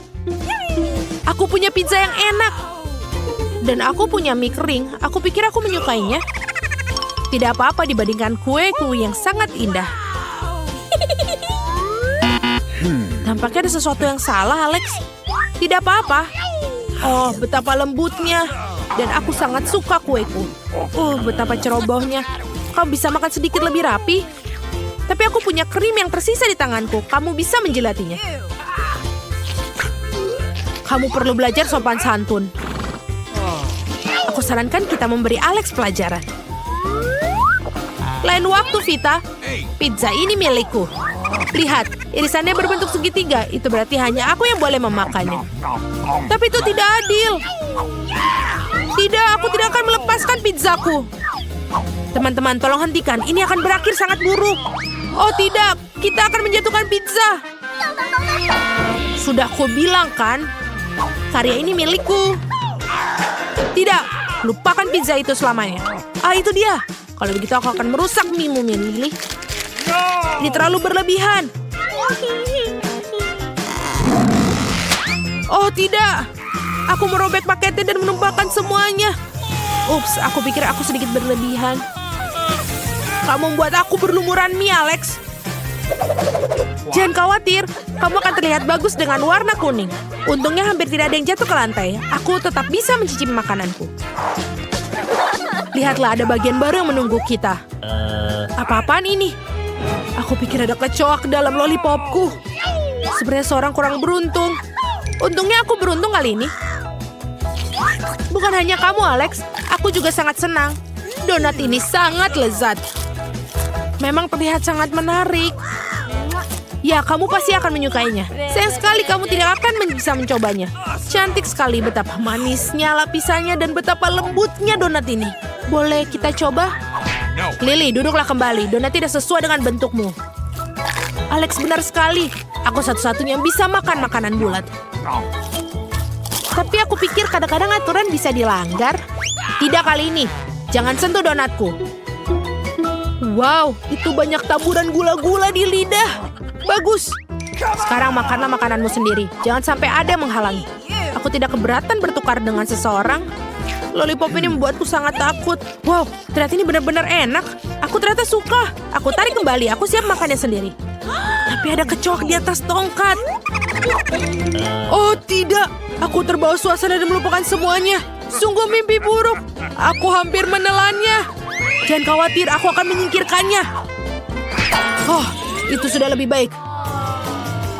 S1: Aku punya pizza yang enak. Dan aku punya mie kering. Aku pikir aku menyukainya. Tidak apa-apa dibandingkan kue-kue yang sangat indah. Tampaknya ada sesuatu yang salah, Alex. Tidak apa-apa. Oh, betapa lembutnya. Dan aku sangat suka kueku. Betapa cerobohnya. Kau bisa makan sedikit lebih rapi. Tapi aku punya krim yang tersisa di tanganku. Kamu bisa menjilatinya. Kamu perlu belajar sopan santun. Aku sarankan kita memberi Alex pelajaran. Lain waktu, Vita. Pizza ini milikku. Lihat, irisannya berbentuk segitiga. Itu berarti hanya aku yang boleh memakannya. Tapi itu tidak adil. Tidak, aku tidak akan melepaskan pizzaku. Teman-teman, tolong hentikan. Ini akan berakhir sangat buruk. Oh tidak, kita akan menjatuhkan pizza. Sudah aku bilang kan, karya ini milikku. Tidak, lupakan pizza itu selamanya. Itu dia. Kalau begitu aku akan merusak mie-mu, Lily. Ini terlalu berlebihan. Oh tidak, aku merobek paketnya dan menumpahkan semuanya. Ups, aku pikir aku sedikit berlebihan. Kamu membuat aku berlumuran mie, Alex. Jangan khawatir, kamu akan terlihat bagus dengan warna kuning. Untungnya hampir tidak ada yang jatuh ke lantai. Aku tetap bisa mencicipi makananku. Lihatlah, ada bagian baru yang menunggu kita. Apa-apaan ini? Aku pikir ada kecoak dalam lollipopku. Sebenarnya seorang kurang beruntung. Untungnya aku beruntung kali ini. Bukan hanya kamu, Alex. Aku juga sangat senang. Donat ini sangat lezat. Memang terlihat sangat menarik. Ya, kamu pasti akan menyukainya. Sayang sekali kamu tidak akan bisa mencobanya. Cantik sekali, betapa manisnya lapisannya dan betapa lembutnya donat ini. Boleh kita coba? Lily, duduklah kembali. Donat tidak sesuai dengan bentukmu. Alex, benar sekali. Aku satu-satunya yang bisa makan makanan bulat. Tapi aku pikir kadang-kadang aturan bisa dilanggar. Tidak kali ini. Jangan sentuh donatku. Wow, itu banyak taburan gula-gula di lidah. Bagus. Sekarang makanlah makananmu sendiri. Jangan sampai ada yang menghalangi. Aku tidak keberatan bertukar dengan seseorang. Lollipop ini membuatku sangat takut. Wow, ternyata ini benar-benar enak. Aku ternyata suka. Aku tarik kembali. Aku siap makannya sendiri. Tapi ada kecoak di atas tongkat. Oh tidak. Aku terbawa suasana dan melupakan semuanya. Sungguh mimpi buruk. Aku hampir menelannya. Jangan khawatir, aku akan menyingkirkannya. Oh, itu sudah lebih baik.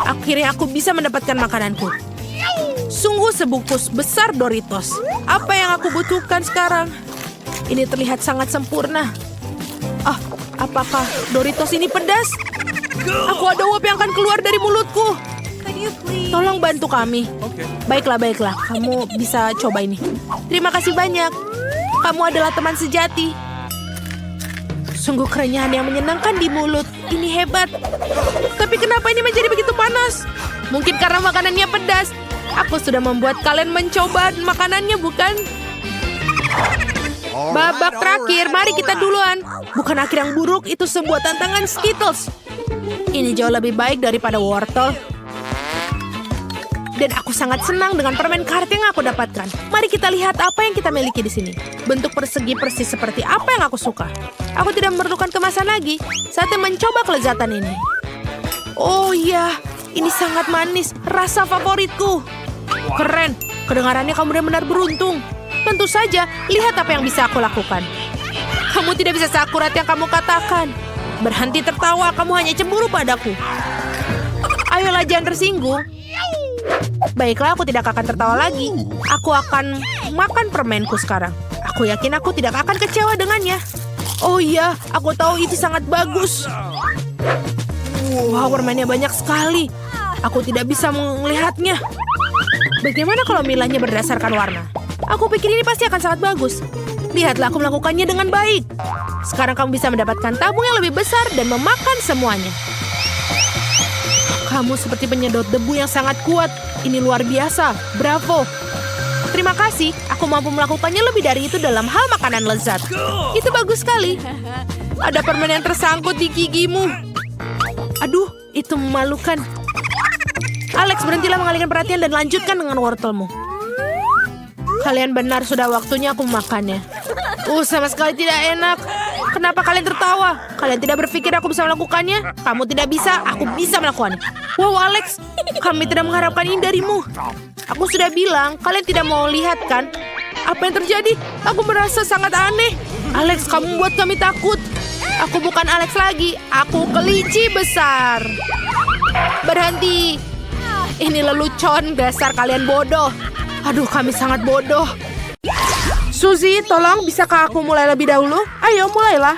S1: Akhirnya aku bisa mendapatkan makananku. Sungguh sebungkus besar Doritos. Apa yang aku butuhkan sekarang? ini terlihat sangat sempurna. Ah, apakah Doritos ini pedas? Aku ada uap yang akan keluar dari mulutku.
S2: Could you please?
S1: Tolong bantu kami. Baiklah, kamu bisa coba ini. Terima kasih banyak. Kamu adalah teman sejati. Sungguh kerenyahan yang menyenangkan di mulut. Ini hebat. Tapi kenapa ini menjadi begitu panas? Mungkin karena makanannya pedas. Aku sudah membuat kalian mencoba makanannya, bukan? Babak terakhir, mari kita duluan. Bukan akhir yang buruk, itu sebuah tantangan Skittles. Ini jauh lebih baik daripada wortel. Dan aku sangat senang dengan permen karet yang aku dapatkan. Mari kita lihat apa yang kita miliki di sini. Bentuk persegi persis seperti apa yang aku suka. Aku tidak memerlukan kemasan lagi. Saatnya mencoba kelezatan ini. Oh iya, ini sangat manis. Rasa favoritku. Keren, kedengarannya kamu benar-benar beruntung. Tentu saja, lihat apa yang bisa aku lakukan. Kamu tidak bisa seakurat yang kamu katakan. Berhenti tertawa, kamu hanya cemburu padaku. Ayolah, jangan tersinggung. Baiklah, aku tidak akan tertawa lagi. Aku akan makan permenku sekarang. Aku yakin aku tidak akan kecewa dengannya. Oh iya, aku tahu itu sangat bagus. Wah, permennya banyak sekali. Aku tidak bisa melihatnya. Bagaimana kalau milahnya berdasarkan warna? Aku pikir ini pasti akan sangat bagus. Lihatlah, aku melakukannya dengan baik. Sekarang kamu bisa mendapatkan tabung yang lebih besar dan memakan semuanya. Kamu seperti penyedot debu yang sangat kuat. Ini luar biasa. Bravo. Terima kasih. Aku mampu melakukannya lebih dari itu dalam hal makanan lezat. Itu bagus sekali. Ada permen yang tersangkut di gigimu. Aduh, itu memalukan. Alex, berhentilah mengalihkan perhatian dan lanjutkan dengan wortelmu. Kalian benar, sudah waktunya aku memakannya. Sama sekali tidak enak. Kenapa kalian tertawa? Kalian tidak berpikir aku bisa melakukannya? Kamu tidak bisa, aku bisa melakukannya. Wow, Alex, kami tidak mengharapkan ini darimu. Aku sudah bilang, kalian tidak mau lihat kan? Apa yang terjadi? Aku merasa sangat aneh. Alex, kamu membuat kami takut. Aku bukan Alex lagi, aku kelinci besar. Berhenti. Ini lelucon, dasar kalian bodoh. Aduh, kami sangat bodoh. Suzy, tolong bisakah aku mulai lebih dahulu? Ayo, mulailah.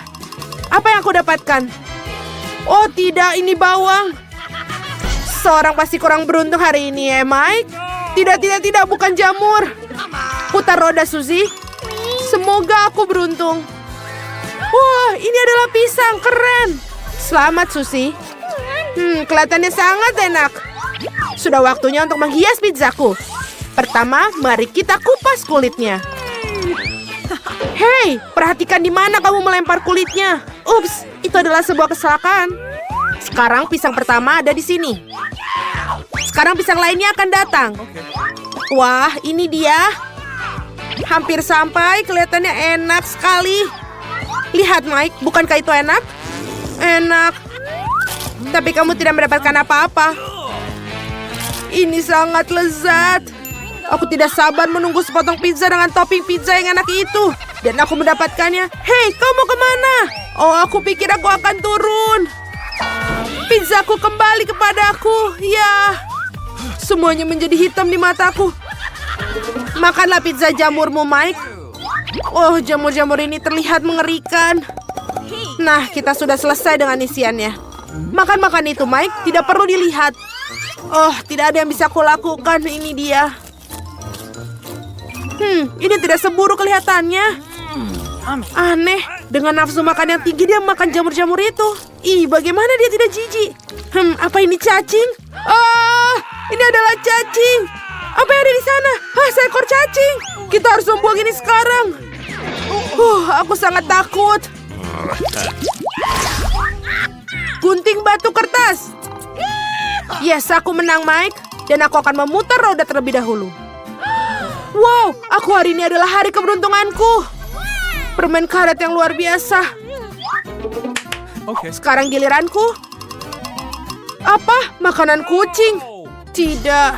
S1: Apa yang aku dapatkan? Oh tidak, ini bawang. Seorang pasti kurang beruntung hari ini ya, Mike. Tidak, bukan jamur. Putar roda, Suzy. Semoga aku beruntung. Wah, ini adalah pisang, keren. Selamat, Suzy. Kelihatannya sangat enak. Sudah waktunya untuk menghias pizzaku. Pertama, mari kita kupas kulitnya. Hei, perhatikan di mana kamu melempar kulitnya. Ups, itu adalah sebuah kecelakaan. Sekarang pisang pertama ada di sini. Sekarang pisang lainnya akan datang. Wah, ini dia. Hampir sampai, kelihatannya enak sekali. Lihat, Mike, bukankah itu enak? Enak. Tapi kamu tidak mendapatkan apa-apa. Ini sangat lezat. Aku tidak sabar menunggu sepotong pizza dengan topping pizza yang enak itu. Dan aku mendapatkannya. Hei, kamu kemana? Oh, aku pikir aku akan turun. Pizzaku kembali kepadaku. Ya, semuanya menjadi hitam di mataku. Makanlah pizza jamurmu, Mike. Oh, jamur-jamur ini terlihat mengerikan. Nah, kita sudah selesai dengan isiannya. Makan-makan itu, Mike. Tidak perlu dilihat. Oh, tidak ada yang bisa kulakukan. Ini dia. Ini tidak seburuk kelihatannya. Aneh, dengan nafsu makan yang tinggi dia makan jamur-jamur itu. Ih, bagaimana dia tidak jijik? Apa ini cacing? Ini adalah cacing. Apa yang ada di sana? Seekor cacing. Kita harus membuang ini sekarang. Aku sangat takut. Gunting batu kertas. Yes, aku menang, Mike. Dan aku akan memutar roda terlebih dahulu. Wow, aku hari ini adalah hari keberuntunganku. Permen karet yang luar biasa. Sekarang giliranku. Apa? Makanan kucing? Tidak.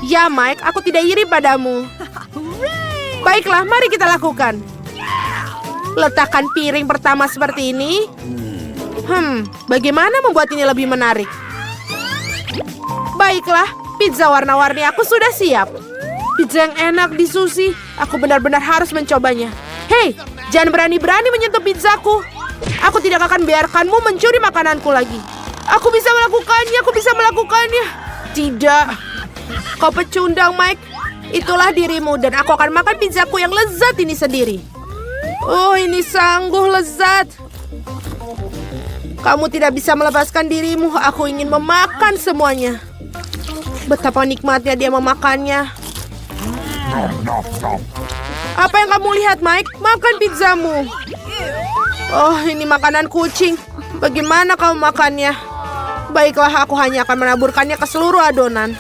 S1: Ya, Mike, aku tidak iri padamu. Baiklah, mari kita lakukan. Letakkan piring pertama seperti ini. Bagaimana membuat ini lebih menarik? Baiklah, pizza warna-warni aku sudah siap. Pizza yang enak di Suzy. Aku benar-benar harus mencobanya. Hei, jangan berani-berani menyentuh pizzaku. Aku tidak akan biarkanmu mencuri makananku lagi. Aku bisa melakukannya. Tidak. Kau pecundang, Mike. Itulah dirimu dan aku akan makan pizzaku yang lezat ini sendiri. Oh, ini sungguh lezat. Kamu tidak bisa melepaskan dirimu. Aku ingin memakan semuanya. Betapa nikmatnya dia memakannya. Apa yang kamu lihat, Mike? Makan pizzamu. Oh, ini makanan kucing. Bagaimana kamu makannya? Baiklah, aku hanya akan menaburkannya ke seluruh adonan.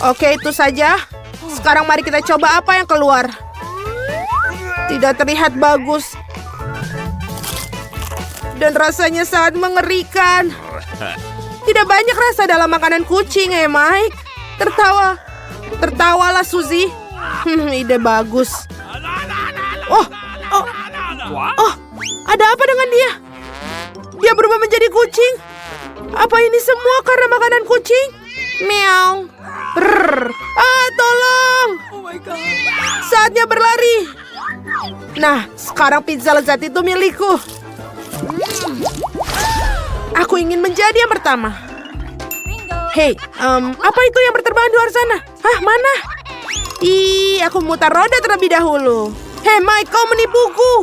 S1: Oke, itu saja. Sekarang mari kita coba apa yang keluar. Tidak terlihat bagus. Dan rasanya sangat mengerikan. Tidak banyak rasa dalam makanan kucing, Mike. Tertawalah, Suzy. Ide bagus. Oh, ada apa dengan dia? Dia berubah menjadi kucing. Apa ini semua karena makanan kucing? Meow. Brrr. Tolong. Saatnya berlari. Nah, sekarang pizza lezat itu milikku. Aku ingin menjadi yang pertama. Hei, apa itu yang berterbangan di luar sana? Hah, mana? Aku memutar roda terlebih dahulu. Hei, Mike, kau menipuku.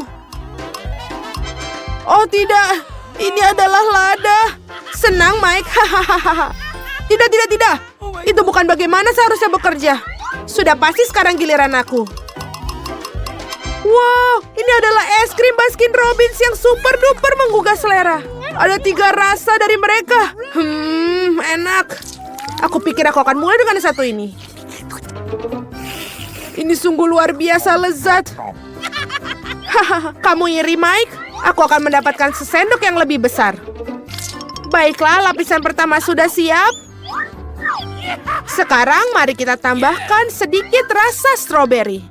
S1: Oh tidak, ini adalah lada. Senang, Mike. Hahaha. Tidak. Itu bukan bagaimana seharusnya bekerja. Sudah pasti sekarang giliran aku. Wow, ini adalah es krim Baskin Robbins yang super duper menggugah selera. Ada 3 rasa dari mereka. Enak. Aku pikir aku akan mulai dengan satu ini. Ini sungguh luar biasa lezat. Hahaha, kamu iri, Mike? Aku akan mendapatkan sesendok yang lebih besar. Baiklah, lapisan pertama sudah siap. Sekarang mari kita tambahkan sedikit rasa stroberi.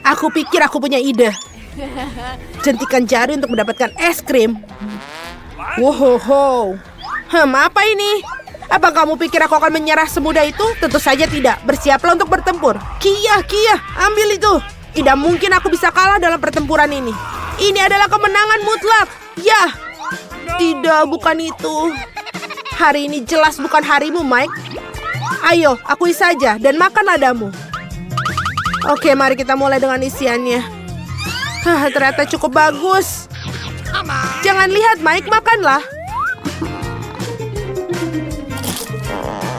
S1: Aku pikir aku punya ide. Jentikan jari untuk mendapatkan es krim. Wow. Apa ini? Apa kamu pikir aku akan menyerah semudah itu? Tentu saja tidak. Bersiaplah untuk bertempur. Kia, ambil itu. Tidak mungkin aku bisa kalah dalam pertempuran ini. Ini adalah kemenangan mutlak. Ya. Tidak, bukan itu. Hari ini jelas bukan harimu, Mike. Ayo, akui saja dan makan ladamu. Oke, mari kita mulai dengan isiannya. Ternyata cukup bagus. Jangan lihat, Mike, makanlah.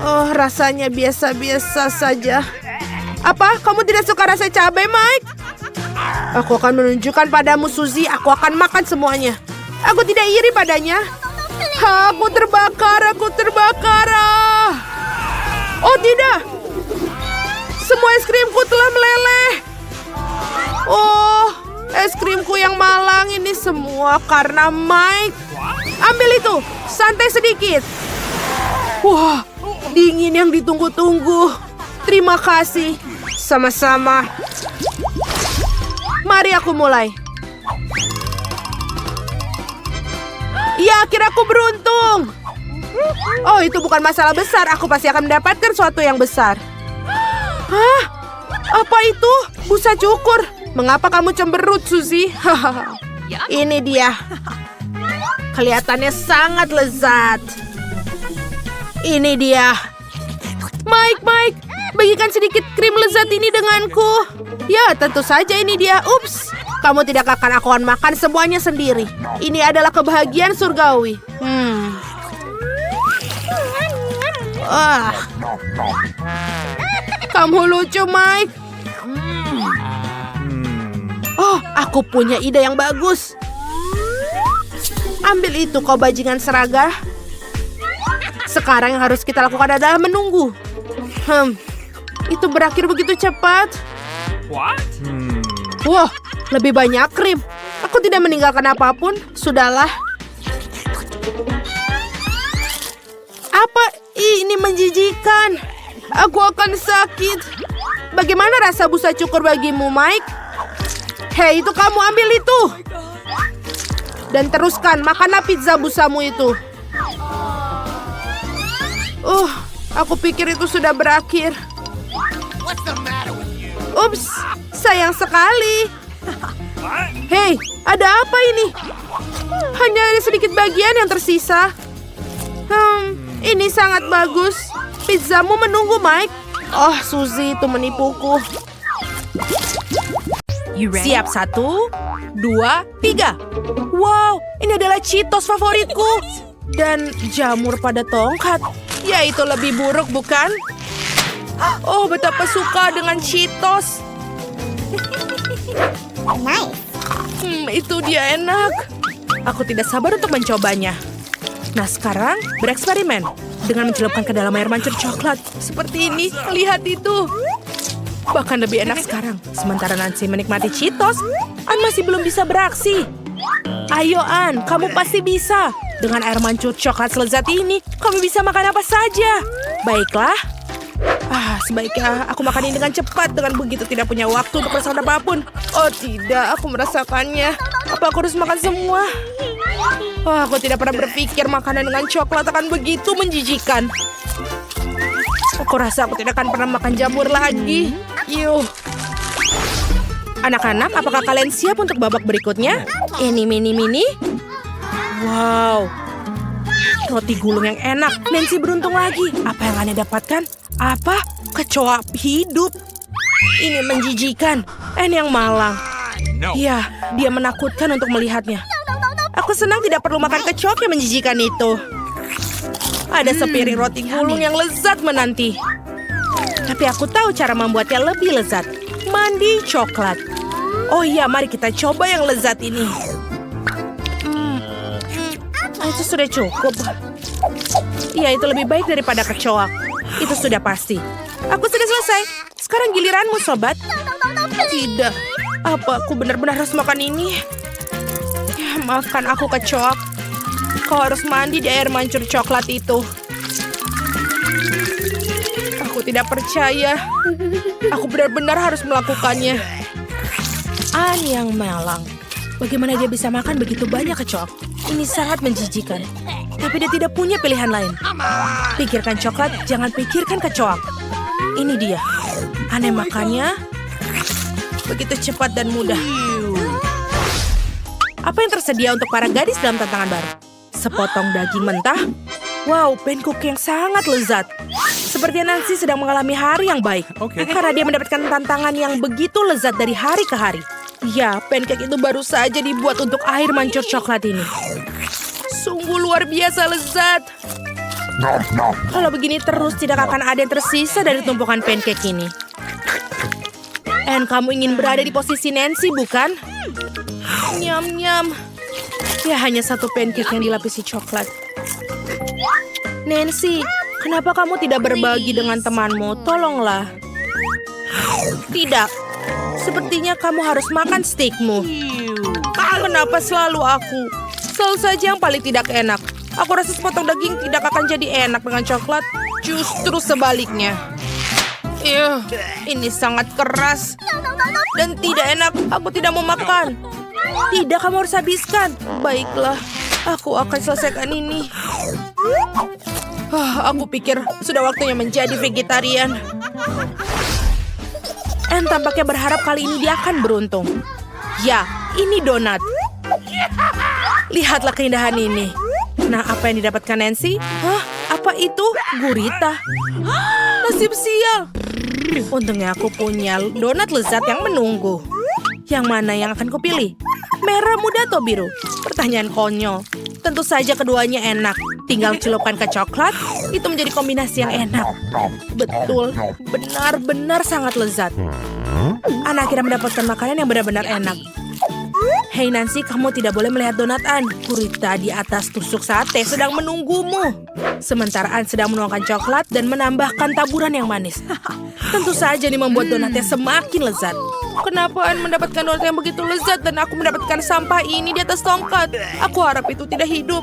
S1: Oh, rasanya biasa-biasa saja. Apa? Kamu tidak suka rasa cabai, Mike? Aku akan menunjukkan padamu, Suzy. Aku akan makan semuanya. Aku tidak iri padanya. Aku terbakar. Oh, tidak. Semua es krimku telah meleleh. Oh, es krimku yang malang ini semua karena Mike. Ambil itu, santai sedikit. Wah, dingin yang ditunggu-tunggu. Terima kasih. Sama-sama. Mari aku mulai. Ya, akhirnya aku beruntung. Oh, itu bukan masalah besar. Aku pasti akan mendapatkan sesuatu yang besar. Hah? Apa itu? Busa cukur. Mengapa kamu cemberut, Suzy? Ini dia. Kelihatannya sangat lezat. Ini dia. Mike, bagikan sedikit krim lezat ini denganku. Ya, tentu saja ini dia. Ups. Kamu tidak akan makan semuanya sendiri. Ini adalah kebahagiaan surgawi. Kamu lucu, Mike. Oh, aku punya ide yang bagus. Ambil itu, kau bajingan seragah. Sekarang yang harus kita lakukan adalah menunggu. Itu berakhir begitu cepat. Wah, lebih banyak krim. Aku tidak meninggalkan apapun. Sudahlah. Apa ini menjijikan? Aku akan sakit. Bagaimana rasa busa cukur bagimu, Mike? Hei, itu kamu ambil itu. Dan teruskan, makanlah pizza busamu itu. Aku pikir itu sudah berakhir. Ups, sayang sekali. Hei, ada apa ini? Hanya ada sedikit bagian yang tersisa. Ini sangat bagus. Pizzamu menunggu, Mike. Oh, Suzy itu menipuku. Siap, 1, 2, 3. Wow, ini adalah Cheetos favoritku. Dan jamur pada tongkat. Ya, itu lebih buruk, bukan? Oh, betapa suka dengan Cheetos. Itu dia enak. Aku tidak sabar untuk mencobanya. Nah, sekarang bereksperimen dengan mencelupkan ke dalam air mancur coklat. Seperti ini, lihat itu. Bahkan lebih enak sekarang. Sementara Nancy menikmati Cheetos, Ann masih belum bisa beraksi. Ayo, Ann, kamu pasti bisa. Dengan air mancur coklat selezat ini, kamu bisa makan apa saja. Baiklah. Sebaiknya aku makan ini dengan cepat. Dengan begitu tidak punya waktu untuk merasakan apapun. Oh tidak, aku merasakannya. Apa aku harus makan semua? Aku tidak pernah berpikir makanan dengan coklat akan begitu menjijikan. Aku rasa aku tidak akan pernah makan jamur lagi. Yuh. Anak-anak, apakah kalian siap untuk babak berikutnya? Ini mini. Wow. Roti gulung yang enak. Nancy beruntung lagi. Apa yang Anda dapatkan? Apa? Kecoa hidup. Ini menjijikan. Anne yang malang. Ya, dia menakutkan untuk melihatnya. Aku senang tidak perlu makan kecoa yang menjijikan itu. Ada sepiring roti gulung yang lezat menanti. Tapi aku tahu cara membuatnya lebih lezat. Mandi coklat. Oh iya, mari kita coba yang lezat ini. Itu sudah cukup. Iya, itu lebih baik daripada kecoa. Itu sudah pasti. Aku sudah selesai. Sekarang giliranmu, sobat. Tidak. Apa aku benar-benar harus makan ini? Ya, maafkan aku, kecoa. Kau harus mandi di air mancur coklat itu. Aku tidak percaya. Aku benar-benar harus melakukannya. Ann yang malang. Bagaimana dia bisa makan begitu banyak kecoa? Ini sangat menjijikan. Tapi dia tidak punya pilihan lain. Pikirkan coklat, jangan pikirkan kecoa. Ini dia. Aneh makannya begitu cepat dan mudah. Apa yang tersedia untuk para gadis dalam tantangan baru? Sepotong daging mentah. Wow, pancake yang sangat lezat. Sepertinya Nancy sedang mengalami hari yang baik. Karena dia mendapatkan tantangan yang begitu lezat dari hari ke hari. Ya, pancake itu baru saja dibuat untuk air mancur coklat ini. Sungguh luar biasa lezat. Kalau begini terus, tidak akan ada yang tersisa dari tumpukan pancake ini. Anne, kamu ingin berada di posisi Nancy, bukan? Nyam-nyam. Ya, hanya satu pancake yang dilapisi coklat. Nancy, kenapa kamu tidak berbagi dengan temanmu? Tolonglah. Tidak. Sepertinya kamu harus makan steakmu. Kenapa selalu aku? Selalu saja yang paling tidak enak. Aku rasa sepotong daging tidak akan jadi enak dengan coklat. Justru sebaliknya. Ini sangat keras. Dan tidak enak. Aku tidak mau makan. Tidak, kamu harus habiskan. Baiklah, aku akan selesaikan ini. Aku pikir sudah waktunya menjadi vegetarian. Anne tampaknya berharap kali ini dia akan beruntung. Ya, ini donat. Lihatlah keindahan ini. Nah, apa yang didapatkan Nancy? Apa itu? Gurita. Nasib sial. Untungnya aku punya donat lezat yang menunggu. Yang mana yang akan kupilih? Merah, muda, atau biru? Pertanyaan konyol. Tentu saja keduanya enak. Tinggal celupkan ke coklat, itu menjadi kombinasi yang enak. Betul, benar-benar sangat lezat. Anne akhirnya mendapatkan makanan yang benar-benar enak. Hei Nancy, kamu tidak boleh melihat donat Anne. Gurita di atas tusuk sate sedang menunggumu. Sementara Anne sedang menuangkan coklat dan menambahkan taburan yang manis. Tentu saja ini membuat donatnya semakin lezat. Kenapa Anne mendapatkan donat yang begitu lezat dan aku mendapatkan sampah ini di atas tongkat? Aku harap itu tidak hidup.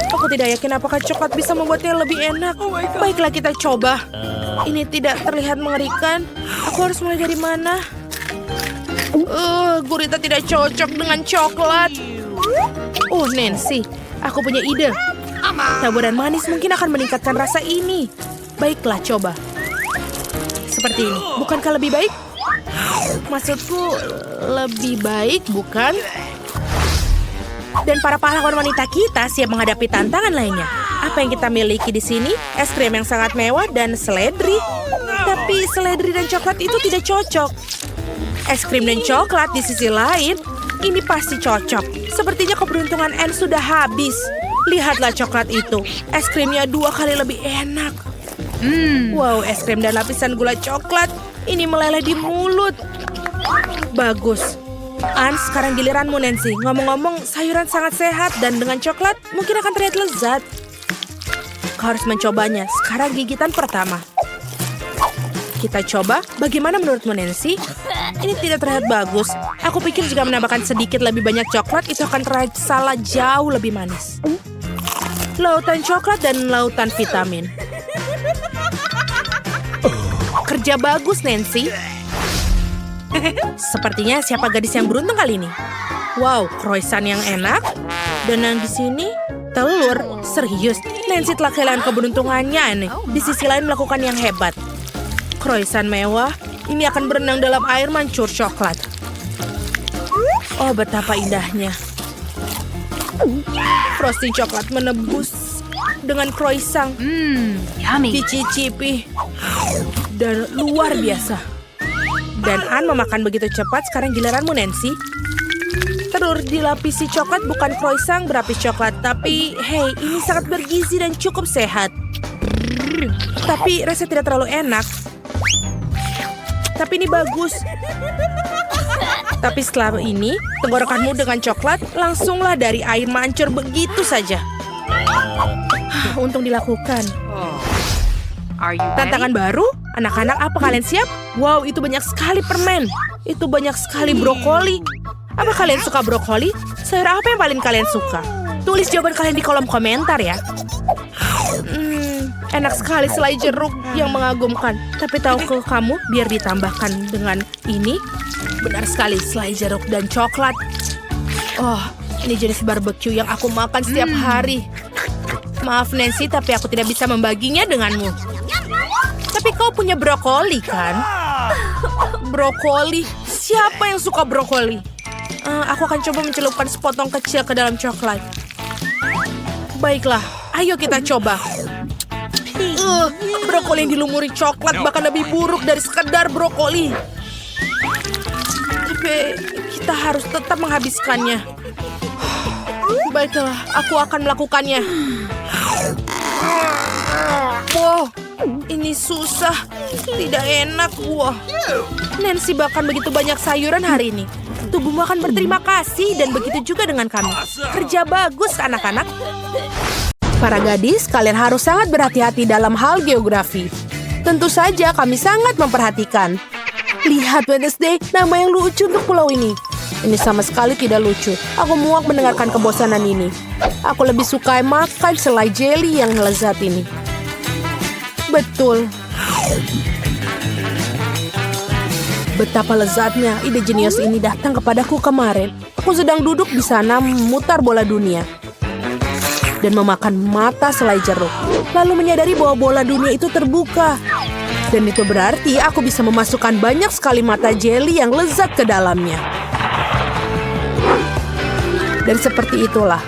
S1: Aku tidak yakin apakah coklat bisa membuatnya lebih enak. Baiklah, kita coba. Ini tidak terlihat mengerikan. Aku harus mulai dari mana? Gurita tidak cocok dengan coklat. Nancy, aku punya ide. Taburan manis mungkin akan meningkatkan rasa ini. Baiklah, coba. seperti ini. Bukankah lebih baik? Maksudku, lebih baik, bukan? Dan para pahlawan wanita kita siap menghadapi tantangan lainnya. Apa yang kita miliki di sini? Es krim yang sangat mewah dan seledri. Tapi seledri dan coklat itu tidak cocok. Es krim dan coklat di sisi lain, ini pasti cocok. Sepertinya keberuntungan Anne sudah habis. Lihatlah coklat itu. Es krimnya 2 kali lebih enak. Wow, es krim dan lapisan gula coklat. Ini meleleh di mulut. Bagus. Anne, sekarang giliranmu, Nancy. Ngomong-ngomong, sayuran sangat sehat dan dengan coklat mungkin akan terlihat lezat. Kau harus mencobanya. Sekarang gigitan pertama. Kita coba. Bagaimana menurutmu, Nancy? Ini tidak terlihat bagus. Aku pikir jika menambahkan sedikit lebih banyak coklat, itu akan terasa jauh lebih manis. Lautan coklat dan lautan vitamin. Kerja bagus, Nancy. Sepertinya siapa gadis yang beruntung kali ini? Wow, croissant yang enak. Dan yang di sini, telur. Serius, Nancy telah kehilangan keberuntungannya nih. Di sisi lain melakukan yang hebat. Croissant mewah, ini akan berenang dalam air mancur coklat. Oh, betapa indahnya. Frosting coklat menebus dengan croissant.
S2: Yummy.
S1: Dicicipi. Dan luar biasa. Dan Anne memakan begitu cepat, sekarang giliranmu, Nancy. Telur dilapisi coklat bukan croissant berlapis coklat. Tapi, hey, ini sangat bergizi dan cukup sehat. Tapi rasa tidak terlalu enak. Tapi ini bagus. Tapi setelah ini, tenggorokanmu dengan coklat langsunglah dari air mancur begitu saja. Untung dilakukan.
S2: Are you ready?
S1: Tantangan baru? Anak-anak, apa kalian siap? Wow, itu banyak sekali permen. Itu banyak sekali brokoli. Apa kalian suka brokoli? Sayur apa yang paling kalian suka? Tulis jawaban kalian di kolom komentar ya. Enak sekali selai jeruk yang mengagumkan. Tapi tahukah kamu, biar ditambahkan dengan ini? Benar sekali, selai jeruk dan coklat. Oh, ini jenis barbecue yang aku makan setiap hari. Maaf Nancy, tapi aku tidak bisa membaginya denganmu. Tapi kau punya brokoli, kan? Brokoli? Siapa yang suka brokoli? Aku akan coba mencelupkan sepotong kecil ke dalam coklat. Baiklah, ayo kita coba. Brokoli yang dilumuri coklat bahkan lebih buruk dari sekedar brokoli. Tapi kita harus tetap menghabiskannya. Baiklah, aku akan melakukannya. Wow, ini susah. Tidak enak, wah. Nancy bahkan begitu banyak sayuran hari ini. Tubuhmu akan berterima kasih dan begitu juga dengan kami. Kerja bagus, anak-anak. Para gadis, kalian harus sangat berhati-hati dalam hal geografi. Tentu saja kami sangat memperhatikan. Lihat Wednesday, nama yang lucu untuk pulau ini. Ini sama sekali tidak lucu. Aku muak mendengarkan kebosanan ini. Aku lebih suka makan selai jelly yang lezat ini. Betul. Betapa lezatnya ide jenius ini datang kepadaku kemarin. Aku sedang duduk di sana memutar bola dunia. Dan memakan mata selai jeruk. Lalu menyadari bahwa bola dunia itu terbuka. Dan itu berarti aku bisa memasukkan banyak sekali mata jelly yang lezat ke dalamnya. Dan seperti itulah.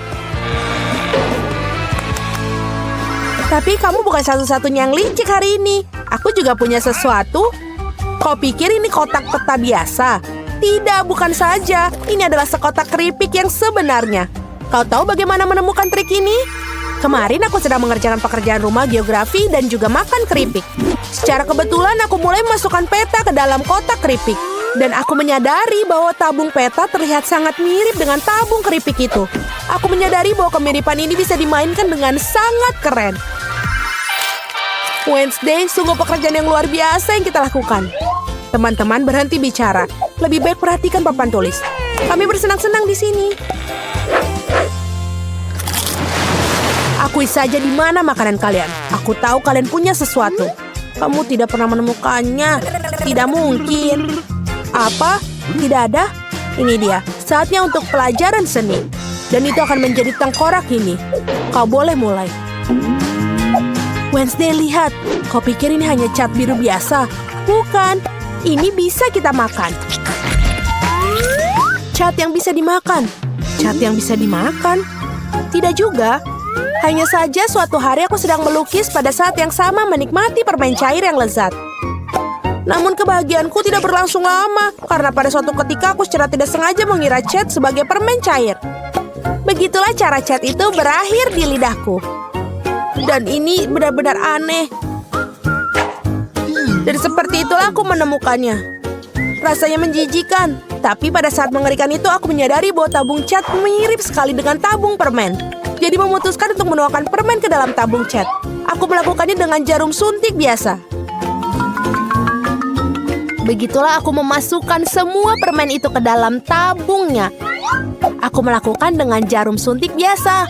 S1: Tapi kamu bukan satu-satunya yang licik hari ini. Aku juga punya sesuatu. Kau pikir ini kotak peta biasa? Tidak, bukan saja. Ini adalah sekotak keripik yang sebenarnya. Kau tahu bagaimana menemukan trik ini? Kemarin aku sedang mengerjakan pekerjaan rumah geografi dan juga makan keripik. Secara kebetulan aku mulai memasukkan peta ke dalam kotak keripik. Dan aku menyadari bahwa tabung peta terlihat sangat mirip dengan tabung keripik itu. Aku menyadari bahwa kemiripan ini bisa dimainkan dengan sangat keren. Wednesday, sungguh pekerjaan yang luar biasa yang kita lakukan. Teman-teman berhenti bicara. Lebih baik perhatikan papan tulis. Kami bersenang-senang di sini. Akui saja di mana makanan kalian. Aku tahu kalian punya sesuatu. Kamu tidak pernah menemukannya. Tidak mungkin. Apa? Tidak ada? Ini dia. Saatnya untuk pelajaran seni. Dan itu akan menjadi tengkorak ini. Kau boleh mulai. Wednesday, lihat. Kau pikir ini hanya cat biru biasa? Bukan. Ini bisa kita makan. Cat yang bisa dimakan. Cat yang bisa dimakan? Tidak juga. Hanya saja suatu hari aku sedang melukis pada saat yang sama menikmati permen cair yang lezat. Namun kebahagiaanku tidak berlangsung lama karena pada suatu ketika aku secara tidak sengaja mengira cat sebagai permen cair. Begitulah cara cat itu berakhir di lidahku. Dan ini benar-benar aneh. Dan seperti itulah aku menemukannya. Rasanya menjijikan. Tapi pada saat mengerikan itu aku menyadari bahwa tabung cat mirip sekali dengan tabung permen. Jadi memutuskan untuk menuangkan permen ke dalam tabung cat. Aku melakukannya dengan jarum suntik biasa. Begitulah aku memasukkan semua permen itu ke dalam tabungnya. Aku melakukan dengan jarum suntik biasa.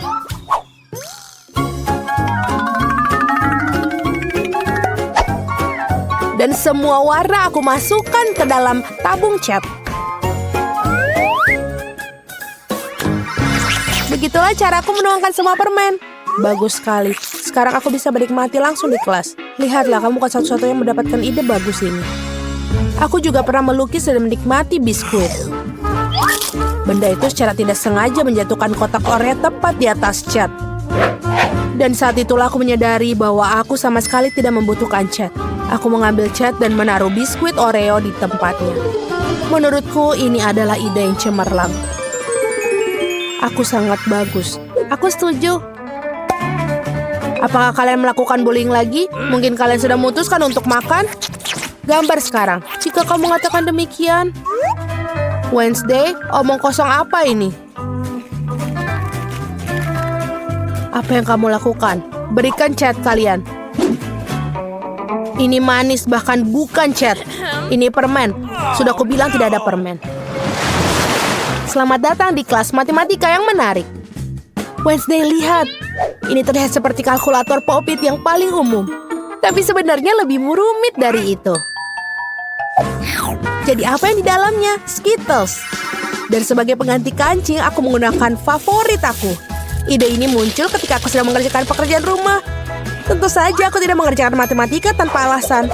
S1: Dan semua warna aku masukkan ke dalam tabung cat. Begitulah cara aku menuangkan semua permen. Bagus sekali. Sekarang aku bisa menikmati langsung di kelas. Lihatlah, kamu bukan satu-satunya yang mendapatkan ide bagus ini. Aku juga pernah melukis dan menikmati biskuit. Benda itu secara tidak sengaja menjatuhkan kotak Oreo tepat di atas cat. Dan saat itulah aku menyadari bahwa aku sama sekali tidak membutuhkan cat. Aku mengambil cat dan menaruh biskuit Oreo di tempatnya. Menurutku ini adalah ide yang cemerlang. Aku sangat bagus. Aku setuju. Apakah kalian melakukan bullying lagi? Mungkin kalian sudah memutuskan untuk makan? Gambar sekarang. Jika kau mengatakan demikian. Wednesday, omong kosong apa ini? Apa yang kamu lakukan? Berikan cat kalian. Ini manis, bahkan bukan cat. Ini permen. Sudah kubilang tidak ada permen. Selamat datang di kelas matematika yang menarik. Wednesday, lihat. Ini terlihat seperti kalkulator Pop-it yang paling umum. Tapi sebenarnya lebih rumit dari itu. Jadi apa yang di dalamnya? Skittles. Dan sebagai pengganti kancing, aku menggunakan favorit aku. Ide ini muncul ketika aku sedang mengerjakan pekerjaan rumah. Tentu saja aku tidak mengerjakan matematika tanpa alasan.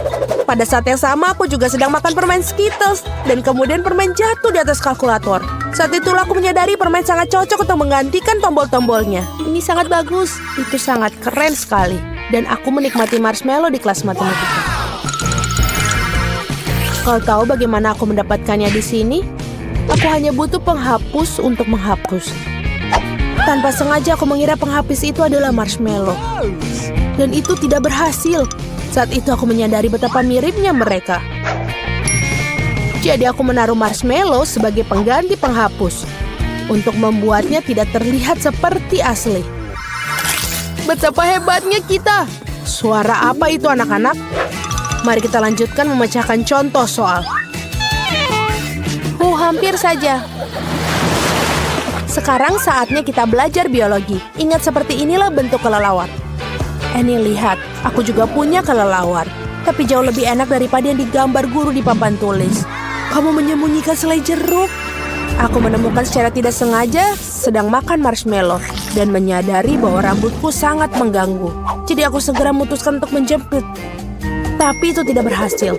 S1: Pada saat yang sama aku juga sedang makan permen Skittles. Dan kemudian permen jatuh di atas kalkulator. Saat itulah aku menyadari permen sangat cocok untuk menggantikan tombol-tombolnya. Ini sangat bagus. Itu sangat keren sekali. Dan aku menikmati marshmallow di kelas matematika. Kau tahu bagaimana aku mendapatkannya di sini? Aku hanya butuh penghapus untuk menghapus. Tanpa sengaja aku mengira penghapus itu adalah marshmallow. Dan itu tidak berhasil. Saat itu aku menyadari betapa miripnya mereka. Jadi aku menaruh marshmallow sebagai pengganti penghapus. Untuk membuatnya tidak terlihat seperti asli. Betapa hebatnya kita. Suara apa itu anak-anak? Mari kita lanjutkan memecahkan contoh soal. Hampir saja. Sekarang saatnya kita belajar biologi. Ingat seperti inilah bentuk kelelawar. Annie, lihat, aku juga punya kelelawar. Tapi jauh lebih enak daripada yang digambar guru di papan tulis. Kamu menyembunyikan selai jeruk. Aku menemukan secara tidak sengaja sedang makan marshmallow. Dan menyadari bahwa rambutku sangat mengganggu. Jadi aku segera memutuskan untuk menjepit. Tapi itu tidak berhasil.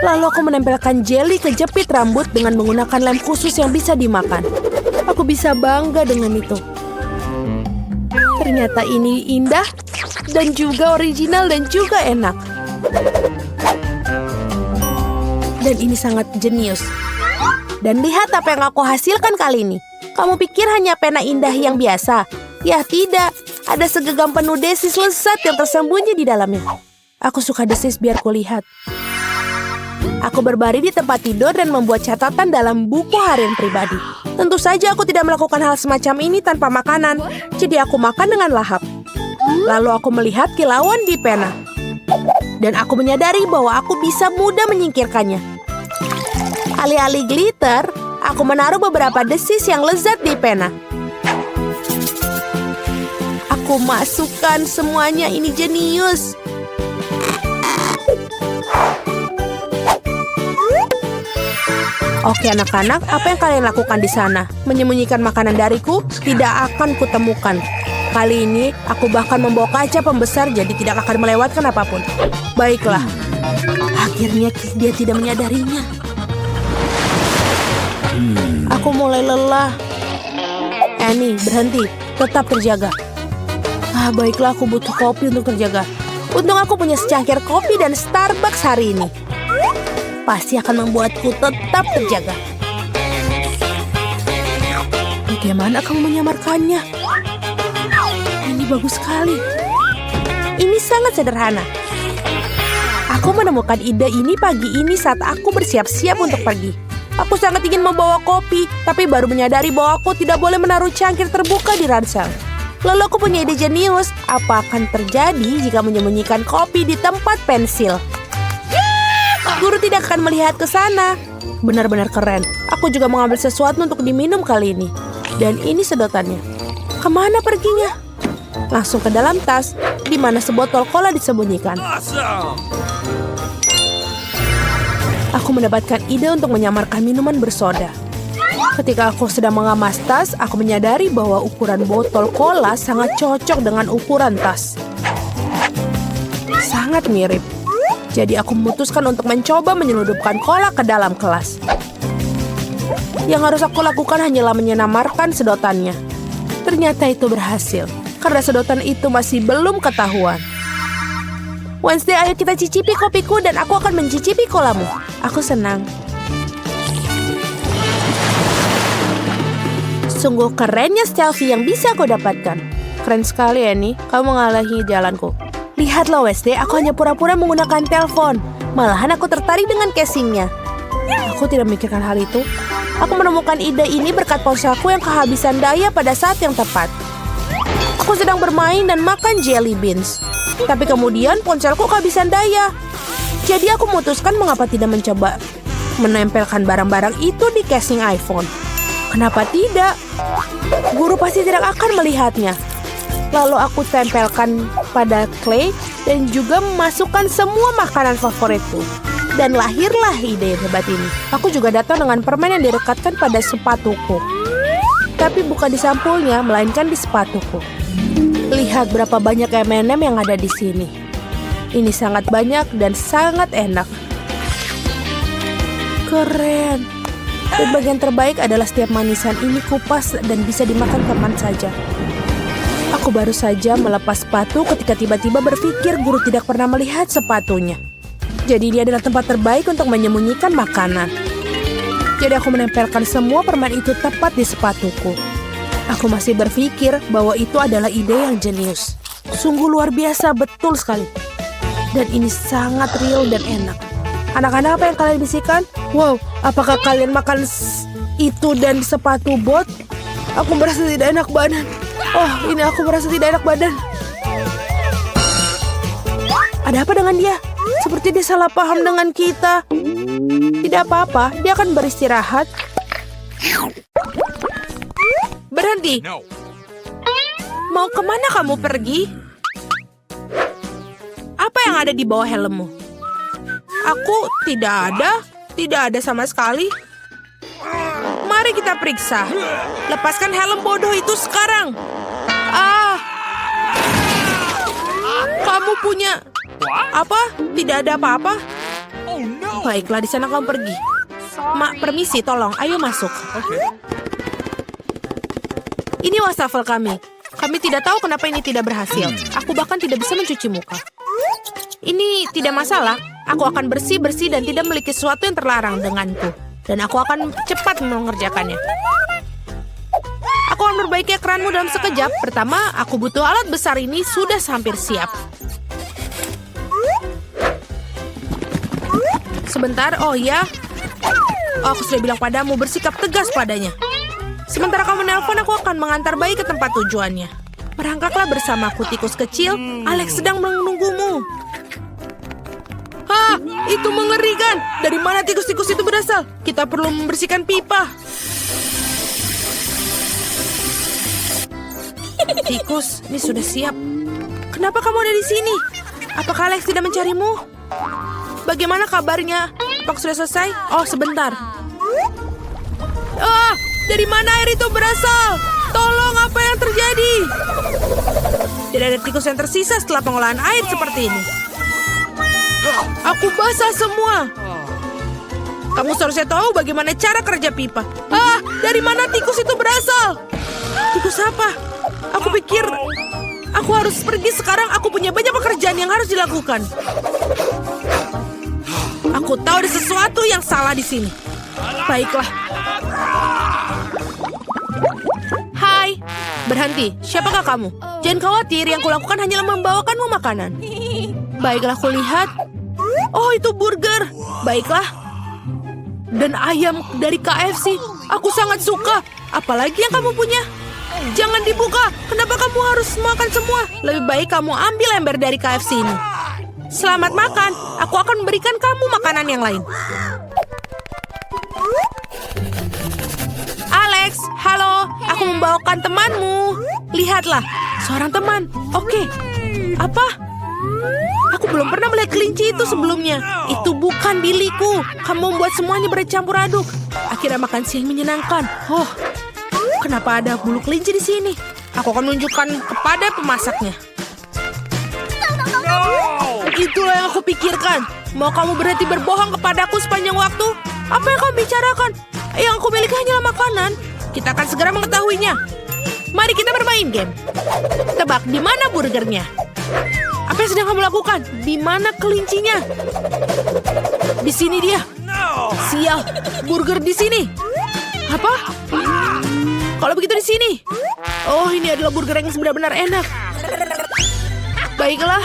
S1: Lalu aku menempelkan jeli ke jepit rambut dengan menggunakan lem khusus yang bisa dimakan. Aku bisa bangga dengan itu. Ternyata ini indah dan juga original dan juga enak. Dan ini sangat jenius. Dan lihat apa yang aku hasilkan kali ini. Kamu pikir hanya pena indah yang biasa? Ya tidak, ada segenggam penuh desis lezat yang tersembunyi di dalamnya. Aku suka desis biar kulihat. Aku berbaring di tempat tidur dan membuat catatan dalam buku harian pribadi. Tentu saja aku tidak melakukan hal semacam ini tanpa makanan. Jadi aku makan dengan lahap. Lalu aku melihat kilauan di pena. Dan aku menyadari bahwa aku bisa mudah menyingkirkannya. Alih-alih glitter, aku menaruh beberapa desis yang lezat di pena. Aku masukkan semuanya, ini jenius. Oke anak-anak, apa yang kalian lakukan di sana? Menyembunyikan makanan dariku? Tidak akan kutemukan. Kali ini, aku bahkan membawa kaca pembesar jadi tidak akan melewatkan apapun. Baiklah. Akhirnya dia tidak menyadarinya. Aku mulai lelah. Annie, berhenti. Tetap terjaga. Baiklah, aku butuh kopi untuk terjaga. Untung aku punya secangkir kopi dan Starbucks hari ini. Pasti akan membuatku tetap terjaga. Bagaimana kamu menyamarkannya? Ini bagus sekali. Ini sangat sederhana. Aku menemukan ide ini pagi ini saat aku bersiap-siap untuk pergi. Aku sangat ingin membawa kopi, tapi baru menyadari bahwa aku tidak boleh menaruh cangkir terbuka di ransel. Lalu aku punya ide jenius. Apa akan terjadi jika menyembunyikan kopi di tempat pensil? Guru tidak akan melihat ke sana. Benar-benar keren. Aku juga mengambil sesuatu untuk diminum kali ini. Dan ini sedotannya. Kemana perginya? Langsung ke dalam tas, di mana sebotol cola disembunyikan. Aku mendapatkan ide untuk menyamarkan minuman bersoda. Ketika aku sedang mengemas tas, aku menyadari bahwa ukuran botol cola sangat cocok dengan ukuran tas. Sangat mirip. Jadi aku memutuskan untuk mencoba menyelundupkan cola ke dalam kelas. Yang harus aku lakukan hanyalah menyamarkan sedotannya. Ternyata itu berhasil, karena sedotan itu masih belum ketahuan. Wednesday, ayo kita cicipi kopiku dan aku akan mencicipi colamu. Aku senang. Sungguh kerennya selfie yang bisa aku dapatkan. Keren sekali, Annie. Kamu mengalahi jalanku. Lihatlah, Wednesday, aku hanya pura-pura menggunakan telepon. Malahan aku tertarik dengan casingnya. Aku tidak memikirkan hal itu. Aku menemukan ide ini berkat ponselku yang kehabisan daya pada saat yang tepat. Aku sedang bermain dan makan jelly beans. Tapi kemudian ponselku kehabisan daya. Jadi aku memutuskan mengapa tidak mencoba menempelkan barang-barang itu di casing iPhone. Kenapa tidak? Guru pasti tidak akan melihatnya. Lalu aku tempelkan pada Clay dan juga memasukkan semua makanan favoritku. Dan lahirlah ide yang hebat ini. Aku juga datang dengan permen yang direkatkan pada sepatuku. Tapi bukan di sampulnya, melainkan di sepatuku. Lihat berapa banyak M&M yang ada di sini. Ini sangat banyak dan sangat enak. Keren. Dan bagian terbaik adalah setiap manisan ini kupas dan bisa dimakan kapan saja. Aku baru saja melepas sepatu ketika tiba-tiba berpikir guru tidak pernah melihat sepatunya. Jadi ini adalah tempat terbaik untuk menyembunyikan makanan. Jadi aku menempelkan semua permen itu tepat di sepatuku. Aku masih berpikir bahwa itu adalah ide yang jenius. Sungguh luar biasa, betul sekali. Dan ini sangat real dan enak. Anak-anak, apa yang kalian bisikan? Wow, apakah kalian makan itu dan sepatu bot? Aku merasa tidak enak badan. Oh, ini aku merasa tidak enak badan. Ada apa dengan dia? Seperti dia salah paham dengan kita. Tidak apa-apa, dia akan beristirahat. Berhenti. Mau kemana kamu pergi? Apa yang ada di bawah helmmu? Aku tidak ada sama sekali. Mari kita periksa. Lepaskan helm bodoh itu sekarang. Kamu punya apa? Tidak ada apa-apa. Baiklah, di sana kamu pergi. Mak, permisi, tolong, ayo masuk. Ini wastafel kami. Kami tidak tahu kenapa ini tidak berhasil. Aku bahkan tidak bisa mencuci muka. Ini tidak masalah. Aku akan bersih-bersih dan tidak memiliki sesuatu yang terlarang denganku. Dan aku akan cepat mengerjakannya. Aku akan memperbaiki ekranmu dalam sekejap. Pertama, aku butuh alat besar ini sudah hampir siap. Sebentar, oh ya. Oh, aku sudah bilang padamu, bersikap tegas padanya. Sementara kamu nelpon, aku akan mengantar bayi ke tempat tujuannya. Merangkaklah bersamaku, tikus kecil. Alex sedang menunggumu. Itu mengerikan. Dari mana tikus-tikus itu berasal? Kita perlu membersihkan pipa. Tikus, ini sudah siap. Kenapa kamu ada di sini? Apakah Alex tidak mencarimu? Bagaimana kabarnya? Apakah sudah selesai? Oh, sebentar. Dari mana air itu berasal? Tolong, Apa yang terjadi? Tidak ada tikus yang tersisa setelah pengolahan air seperti ini. Aku basah semua. Kamu seharusnya tahu bagaimana cara kerja pipa. Dari mana tikus itu berasal? Tikus apa? Aku pikir aku harus pergi sekarang. Aku punya banyak pekerjaan yang harus dilakukan. Aku tahu ada sesuatu yang salah di sini. Baiklah. Hai, berhenti. Siapakah kamu? Jangan khawatir, yang kulakukan hanyalah membawakanmu makanan. Baiklah, kulihat. Oh, itu burger. Baiklah. Dan ayam dari KFC. Aku sangat suka. Apalagi yang kamu punya? Jangan dibuka. Kenapa kamu harus makan semua? Lebih baik kamu ambil ember dari KFC ini. Selamat makan. Aku akan memberikan kamu makanan yang lain. Alex, halo. Aku membawakan temanmu. Lihatlah, seorang teman. Oke. Apa? Aku belum pernah melihat kelinci itu sebelumnya. Itu bukan Billyku. Kamu membuat semuanya bercampur aduk. Akhirnya makan siang menyenangkan. Oh, kenapa ada bulu kelinci di sini? Aku akan menunjukkan kepada pemasaknya. Itulah yang aku pikirkan. Mau kamu berhenti berbohong kepadaku sepanjang waktu? Apa yang kamu bicarakan? Yang aku miliki hanyalah makanan. Kita akan segera mengetahuinya. Mari kita bermain game. Tebak, di mana burgernya? Apa yang sedang kamu lakukan? Di mana kelincinya? Di sini dia. Sial, burger di sini. Apa? Kalau begitu di sini. Oh, ini adalah burger yang benar-benar enak. Baiklah.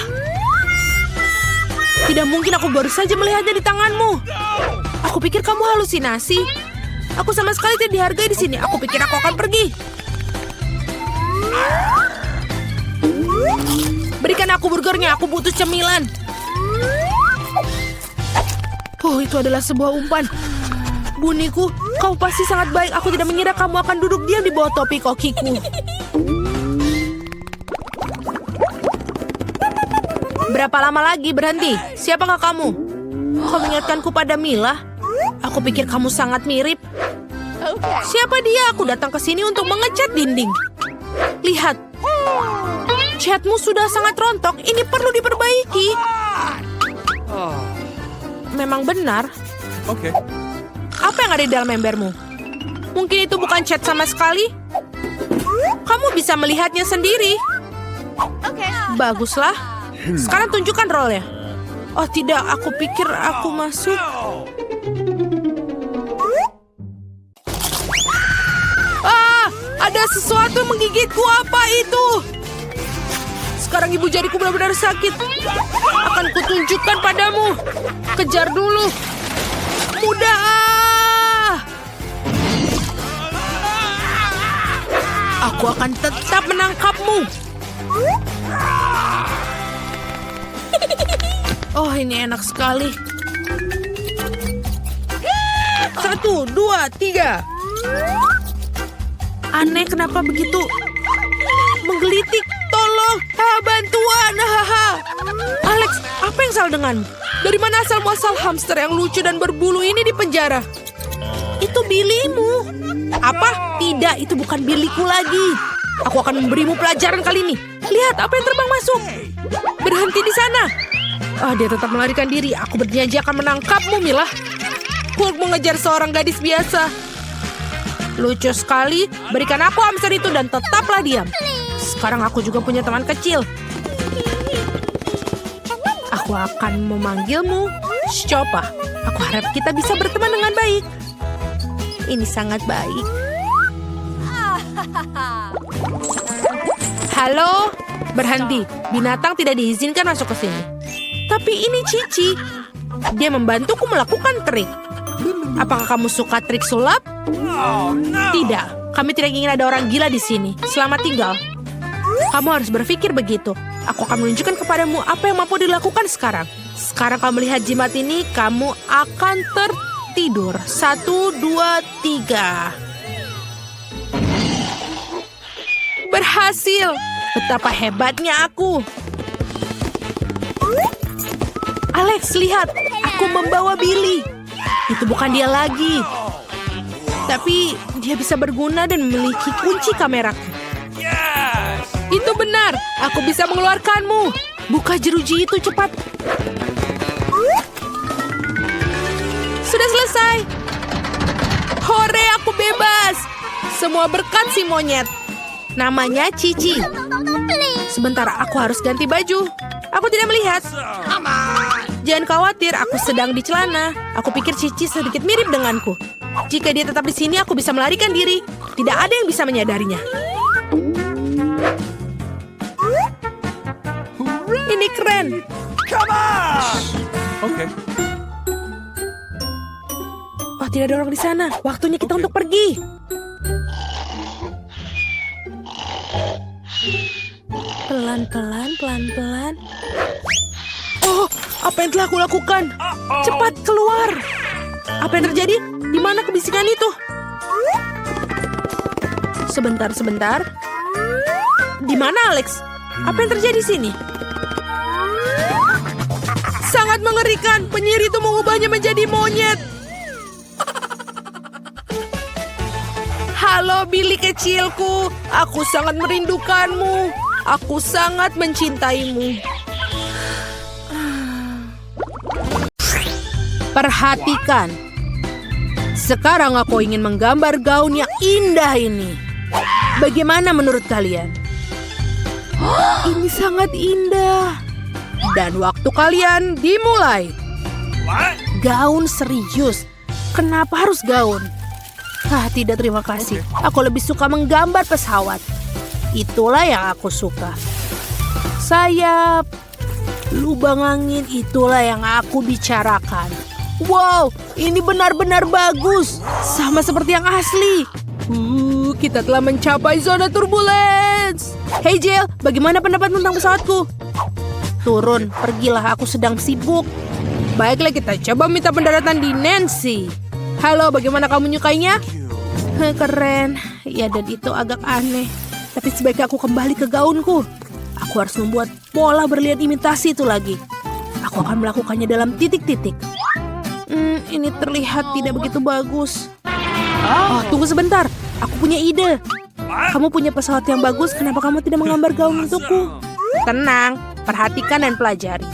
S1: Tidak mungkin aku baru saja melihatnya di tanganmu. Aku pikir kamu halusinasi. Aku sama sekali tidak dihargai di sini. Aku pikir aku akan pergi. Berikan aku burgernya. Aku butuh cemilan. Oh, itu adalah sebuah umpan. Buniku, kau pasti sangat baik. Aku tidak mengira kamu akan duduk diam di bawah topi kokiku. Berapa lama lagi berhenti? Siapakah kamu? Kau mengingatkanku pada Mila? Aku pikir kamu sangat mirip. Siapa dia? Aku datang ke sini untuk mengecat dinding. Lihat. Catmu sudah sangat rontok. Ini perlu diperbaiki. Memang benar.
S3: Okay.
S1: Apa yang ada di dalam embermu? Mungkin itu bukan cat sama sekali. Kamu bisa melihatnya sendiri. Baguslah. Sekarang tunjukkan role-nya. Oh tidak, aku pikir aku masuk. Ada sesuatu yang menggigitku. Apa itu? Sekarang ibu jariku benar-benar sakit. Akan kutunjukkan padamu. Kejar dulu. Mudah. Aku akan tetap menangkapmu. Oh, ini enak sekali. 1, 2, 3. Aneh, kenapa begitu menggelitik? Tolong, bantuan. Alex, apa yang salah denganmu? Dari mana asal-muasal hamster yang lucu dan berbulu ini di penjara? Itu Billymu. Apa? Tidak, itu bukan Billyku lagi. Aku akan memberimu pelajaran kali ini. Lihat, apa yang terbang masuk. Berhenti di sana. Dia tetap melarikan diri. Aku berjanji akan menangkapmu, Mila. Hulk mengejar seorang gadis biasa. Lucu sekali. Berikan aku hamster itu dan tetaplah diam. Sekarang aku juga punya teman kecil. Aku akan memanggilmu Shopa. Aku harap kita bisa berteman dengan baik. Ini sangat baik. Halo? Berhenti. Binatang tidak diizinkan masuk ke sini. Tapi ini Cici. Dia membantuku melakukan trik. Apakah kamu suka trik sulap? Tidak. Kami tidak ingin ada orang gila di sini. Selamat tinggal. Kamu harus berpikir begitu. Aku akan menunjukkan kepadamu apa yang mampu dilakukan sekarang. Sekarang kamu lihat jimat ini, kamu akan tertidur. 1, 2, 3. Berhasil. Betapa hebatnya aku. Alex, lihat. Aku membawa Billy. Itu bukan dia lagi. Tapi dia bisa berguna dan memiliki kunci kameraku. Itu benar. Aku bisa mengeluarkanmu. Buka jeruji itu cepat. Sudah selesai. Hore, aku bebas. Semua berkat si monyet. Namanya Cici. Sebentar, aku harus ganti baju. Aku tidak melihat. Jangan khawatir, aku sedang di celana. Aku pikir Cici sedikit mirip denganku. Jika dia tetap di sini, aku bisa melarikan diri. Tidak ada yang bisa menyadarinya. Ini keren.
S3: Okay.
S1: Oh, tidak ada orang di sana. Waktunya kita untuk pergi. Pelan-pelan, pelan-pelan. Oh, apa yang telah aku lakukan? Cepat keluar. Apa yang terjadi? Di mana kebisikan itu? Sebentar, sebentar. Di mana Alex? Apa yang terjadi di sini? Sangat mengerikan. Penyihir itu mengubahnya menjadi monyet. Halo Billy kecilku. Aku sangat merindukanmu. Aku sangat mencintaimu. Perhatikan. Sekarang aku ingin menggambar gaun yang indah ini. Bagaimana menurut kalian? Ini sangat indah. Dan waktu kalian dimulai. Gaun serius. Kenapa harus gaun? Tidak, terima kasih. Aku lebih suka menggambar pesawat. Itulah yang aku suka. Sayap, lubang angin, itulah yang aku bicarakan. Wow, ini benar-benar bagus. Sama seperti yang asli. Kita telah mencapai zona turbulence. Hey Jill, bagaimana pendapat tentang pesawatku? Turun, pergilah, aku sedang sibuk. Baiklah, kita coba minta pendaratan di Nancy. Halo, bagaimana kamu menyukainya? Keren. Ya, dan itu agak aneh. Tapi sebaiknya aku kembali ke gaunku. Aku harus membuat pola berlian imitasi itu lagi. Aku akan melakukannya dalam titik-titik. Ini terlihat tidak begitu bagus. Oh, tunggu sebentar. Aku punya ide. Kamu punya pesawat yang bagus, kenapa kamu tidak menggambar gaun untukku? Tenang, perhatikan dan pelajari.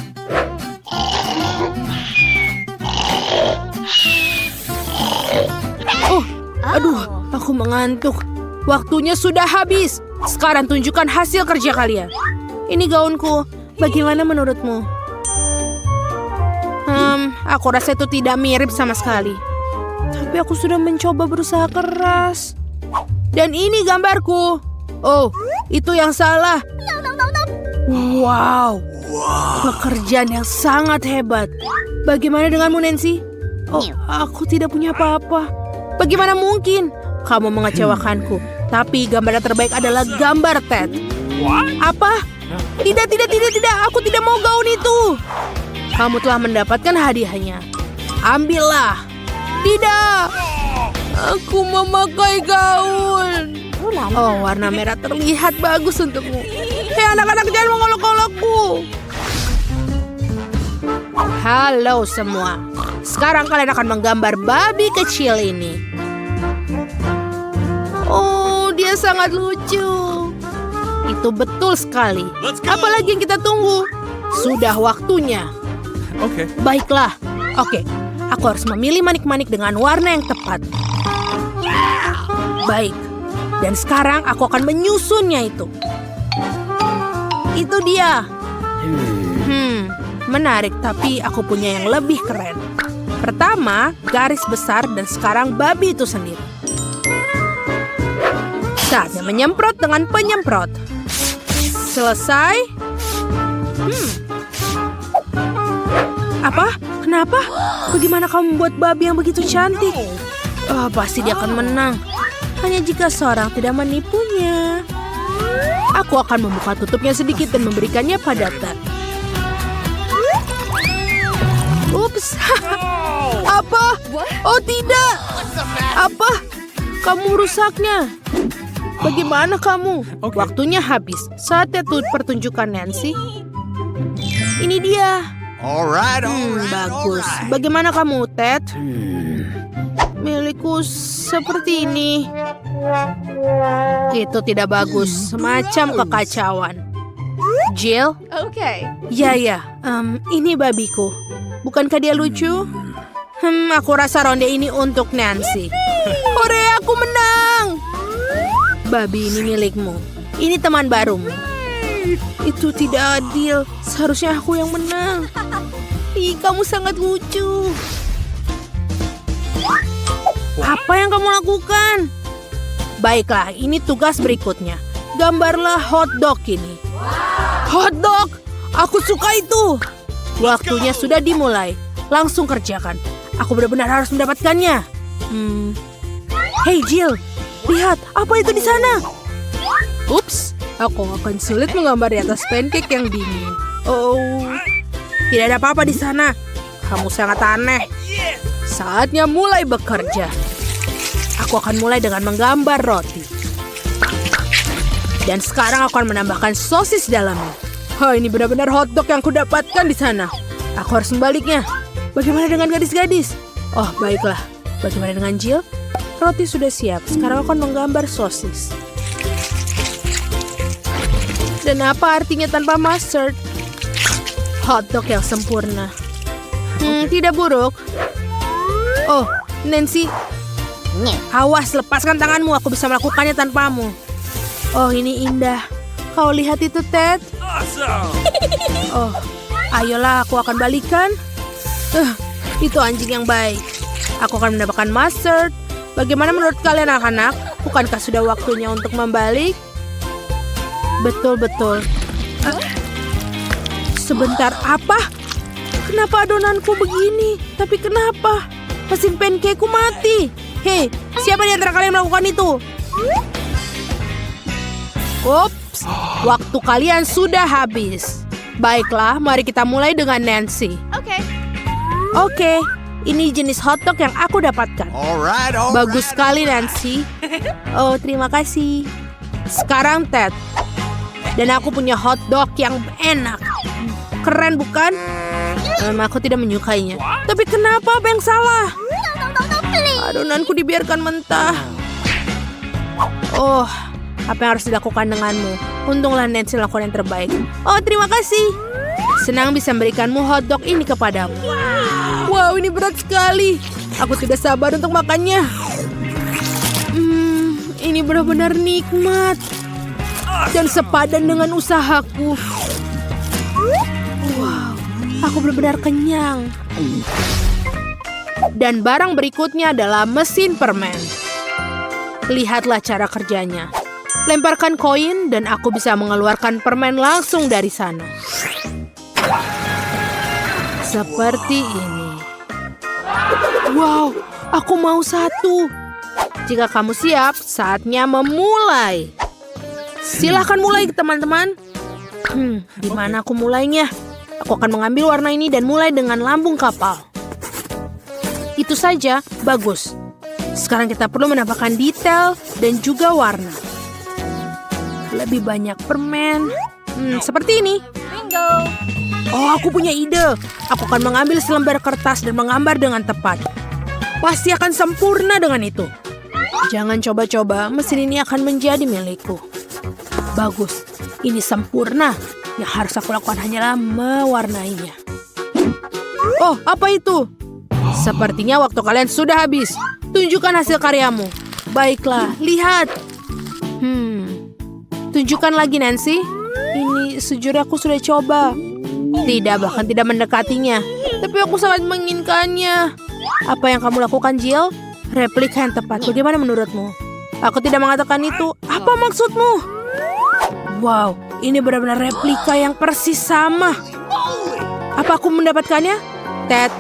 S1: Oh, aduh, aku mengantuk. Waktunya sudah habis. Sekarang tunjukkan hasil kerja kalian. Ini gaunku. Bagaimana menurutmu? Aku rasa itu tidak mirip sama sekali. Tapi aku sudah mencoba berusaha keras. Dan ini gambarku. Oh, itu yang salah. Wow. Pekerjaan yang sangat hebat. Bagaimana denganmu, Nancy? Oh, aku tidak punya apa-apa. Bagaimana mungkin? Kamu mengecewakanku. Tapi gambar yang terbaik adalah gambar Ted. Apa? Tidak. Aku tidak mau gaun itu. Kamu telah mendapatkan hadiahnya. Ambillah. Tidak. Aku memakai gaun. Oh, warna merah terlihat bagus untukmu. Hei anak-anak, jangan mengolok-olokku. Halo semua. Sekarang kalian akan menggambar babi kecil ini. Oh, dia sangat lucu. Itu betul sekali. Apalagi yang kita tunggu? Sudah waktunya.
S3: Okay.
S1: Baiklah. Oke, aku harus memilih manik-manik dengan warna yang tepat. Baik. Dan sekarang aku akan menyusunnya itu. Itu dia. Menarik, tapi aku punya yang lebih keren. Pertama, garis besar dan sekarang babi itu sendiri. Saatnya menyemprot dengan penyemprot. Selesai. Apa? Kenapa? Bagaimana kamu membuat babi yang begitu cantik? Oh, pasti dia akan menang. Hanya jika seorang tidak menipunya. Aku akan membuka tutupnya sedikit dan memberikannya pada Ted. Ups. Apa? Oh tidak. Apa? Kamu rusaknya. Bagaimana kamu? Waktunya habis. Saatnya pertunjukan Nancy. Ini dia.
S3: Alright.
S1: Bagus. Bagaimana kamu, Ted? milikku seperti ini. Itu tidak bagus, semacam kekacauan. Jill?
S2: Okay.
S1: Ya, ini babiku. Bukankah dia lucu? Aku rasa ronde ini untuk Nancy. Hore, aku menang! Babi ini milikmu. Ini teman barumu. Itu tidak adil. Seharusnya aku yang menang. Ih, kamu sangat lucu. Apa yang kamu lakukan? Baiklah, ini tugas berikutnya. Gambarlah hotdog ini. Hotdog! Aku suka itu. Waktunya sudah dimulai. Langsung kerjakan. Aku benar-benar harus mendapatkannya. Hey Jill, lihat apa itu di sana? Ups, aku akan sulit menggambar di atas pancake yang dingin. Oh, tidak ada apa-apa di sana. Kamu sangat aneh. Saatnya mulai bekerja. Aku akan mulai dengan menggambar roti. Dan sekarang aku akan menambahkan sosis dalamnya. Ini benar-benar hotdog yang kudapatkan di sana. Aku harus membaliknya. Bagaimana dengan gadis-gadis? Oh, baiklah. Bagaimana dengan Jill? Roti sudah siap. Sekarang aku akan menggambar sosis. Dan apa artinya tanpa mustard? Hotdog yang sempurna. Tidak buruk. Oh, Nancy. Awas, lepaskan tanganmu. Aku bisa melakukannya tanpamu. Oh, ini indah. Kau lihat itu, Ted? Oh, ayolah, aku akan balikan. Itu anjing yang baik. Aku akan mendapatkan mustard. Bagaimana menurut kalian anak-anak? Bukankah sudah waktunya untuk membalik? Betul. Sebentar, apa? Kenapa adonanku begini? Tapi kenapa? Mesin pancakeku mati. Hei, siapa di antara kalian melakukan itu? Ups, waktu kalian sudah habis. Baiklah, mari kita mulai dengan Nancy. Oke, ini jenis hotdog yang aku dapatkan. Bagus sekali, Nancy. Oh, terima kasih. Sekarang Ted. Dan aku punya hotdog yang enak. Keren, bukan? Aku tidak menyukainya. Tapi kenapa? Apa yang salah? Adonanku dibiarkan mentah. Oh, apa yang harus dilakukan denganmu? Untunglah Nancy lakukan yang terbaik. Oh, terima kasih. Senang bisa memberikanmu hotdog ini kepadamu. Wow, ini berat sekali. Aku tidak sabar untuk makannya. Ini benar-benar nikmat. Dan sepadan dengan usahaku. Wow, aku benar-benar kenyang. Dan barang berikutnya adalah mesin permen. Lihatlah cara kerjanya. Lemparkan koin dan aku bisa mengeluarkan permen langsung dari sana. Seperti ini. Wow, aku mau satu. Jika kamu siap, saatnya memulai. Silahkan mulai, teman-teman. Di mana aku mulainya? Aku akan mengambil warna ini dan mulai dengan lambung kapal. Itu saja, bagus. Sekarang kita perlu menambahkan detail dan juga warna. Lebih banyak permen. Seperti ini.
S2: Bingo.
S1: Oh, aku punya ide. Aku akan mengambil selembar kertas dan menggambar dengan tepat. Pasti akan sempurna dengan itu. Jangan coba-coba, mesin ini akan menjadi milikku. Bagus, ini sempurna. Yang harus aku lakukan hanyalah mewarnainya. Oh, apa itu? Sepertinya waktu kalian sudah habis. Tunjukkan hasil karyamu. Baiklah, lihat. Tunjukkan lagi, Nancy. Ini sejujurnya aku sudah coba. Tidak, bahkan tidak mendekatinya. Tapi aku sangat menginginkannya. Apa yang kamu lakukan, Jill? Replika yang tepat. Bagaimana menurutmu? Aku tidak mengatakan itu. Apa maksudmu? Wow, ini benar-benar replika yang persis sama. Apa aku mendapatkannya? Ted,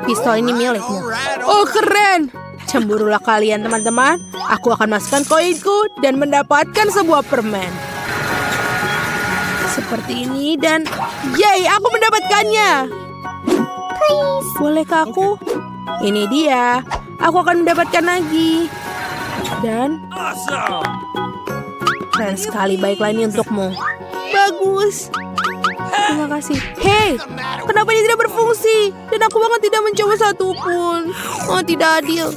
S1: pistol ini milikmu. Oh, keren. Cemburulah kalian, teman-teman. Aku akan masukkan koinku dan mendapatkan sebuah permen. Seperti ini dan... Yay, aku mendapatkannya. Bolehkah aku? Ini dia. Aku akan mendapatkan lagi. Dan... Keren sekali, baiklah ini untukmu. Bagus. Terima kasih. Hei, kenapa ini tidak berfungsi? Dan aku bahkan tidak mencoba satupun. Oh, tidak adil.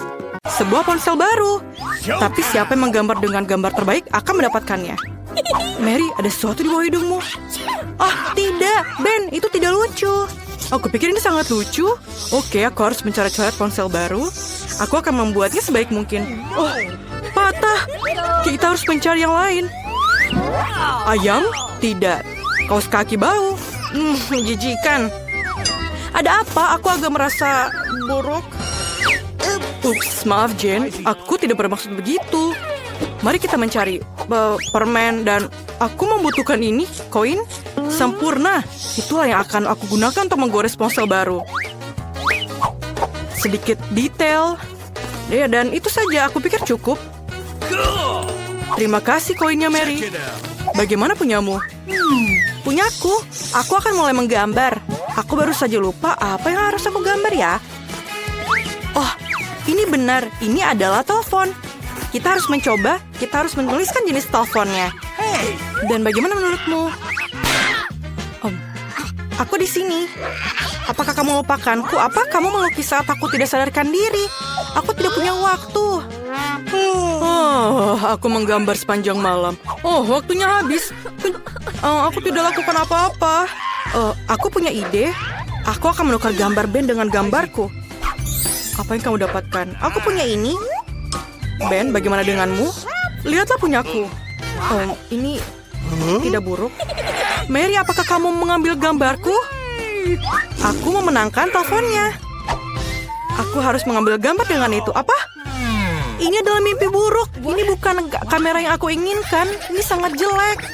S4: Sebuah ponsel baru. Tapi siapa yang menggambar dengan gambar terbaik akan mendapatkannya. Mary, ada sesuatu di bawah hidungmu. Ah, tidak. Ben, itu tidak lucu. Aku pikir ini sangat lucu. Oke, aku harus mencoret-coret ponsel baru. Aku akan membuatnya sebaik mungkin. Oh, patah. Kita harus mencari yang lain. Ayam? Tidak. Kaos kaki bau. Menjijikan. Ada apa? Aku agak merasa buruk. Ups, maaf Jane. Aku tidak bermaksud begitu. Mari kita mencari permen dan aku membutuhkan ini, koin. Sempurna. Itulah yang akan aku gunakan untuk menggores ponsel baru. Sedikit detail. Ya, dan itu saja. Aku pikir cukup. Terima kasih koinnya, Mary. Bagaimana punyamu? Punyaku. Aku akan mulai menggambar. Aku baru saja lupa apa yang harus aku gambar ya. Oh, ini benar. Ini adalah telepon. Kita harus mencoba. Kita harus menuliskan jenis teleponnya. Dan bagaimana menurutmu? Aku di sini. Apakah kamu melupakanku? Apa kamu melukis saat aku tidak sadarkan diri? Aku tidak punya waktu. Aku menggambar sepanjang malam. Oh, waktunya habis. Aku tidak lakukan apa-apa. Aku punya ide. Aku akan menukar gambar Ben dengan gambarku. Apa yang kamu dapatkan? Aku punya ini. Ben, bagaimana denganmu? Lihatlah punyaku. Ini tidak buruk. Mary, apakah kamu mengambil gambarku? Aku memenangkan teleponnya. Aku harus mengambil gambar dengan itu. Apa? Ini adalah mimpi buruk. Ini bukan kamera yang aku inginkan. Ini sangat jelek.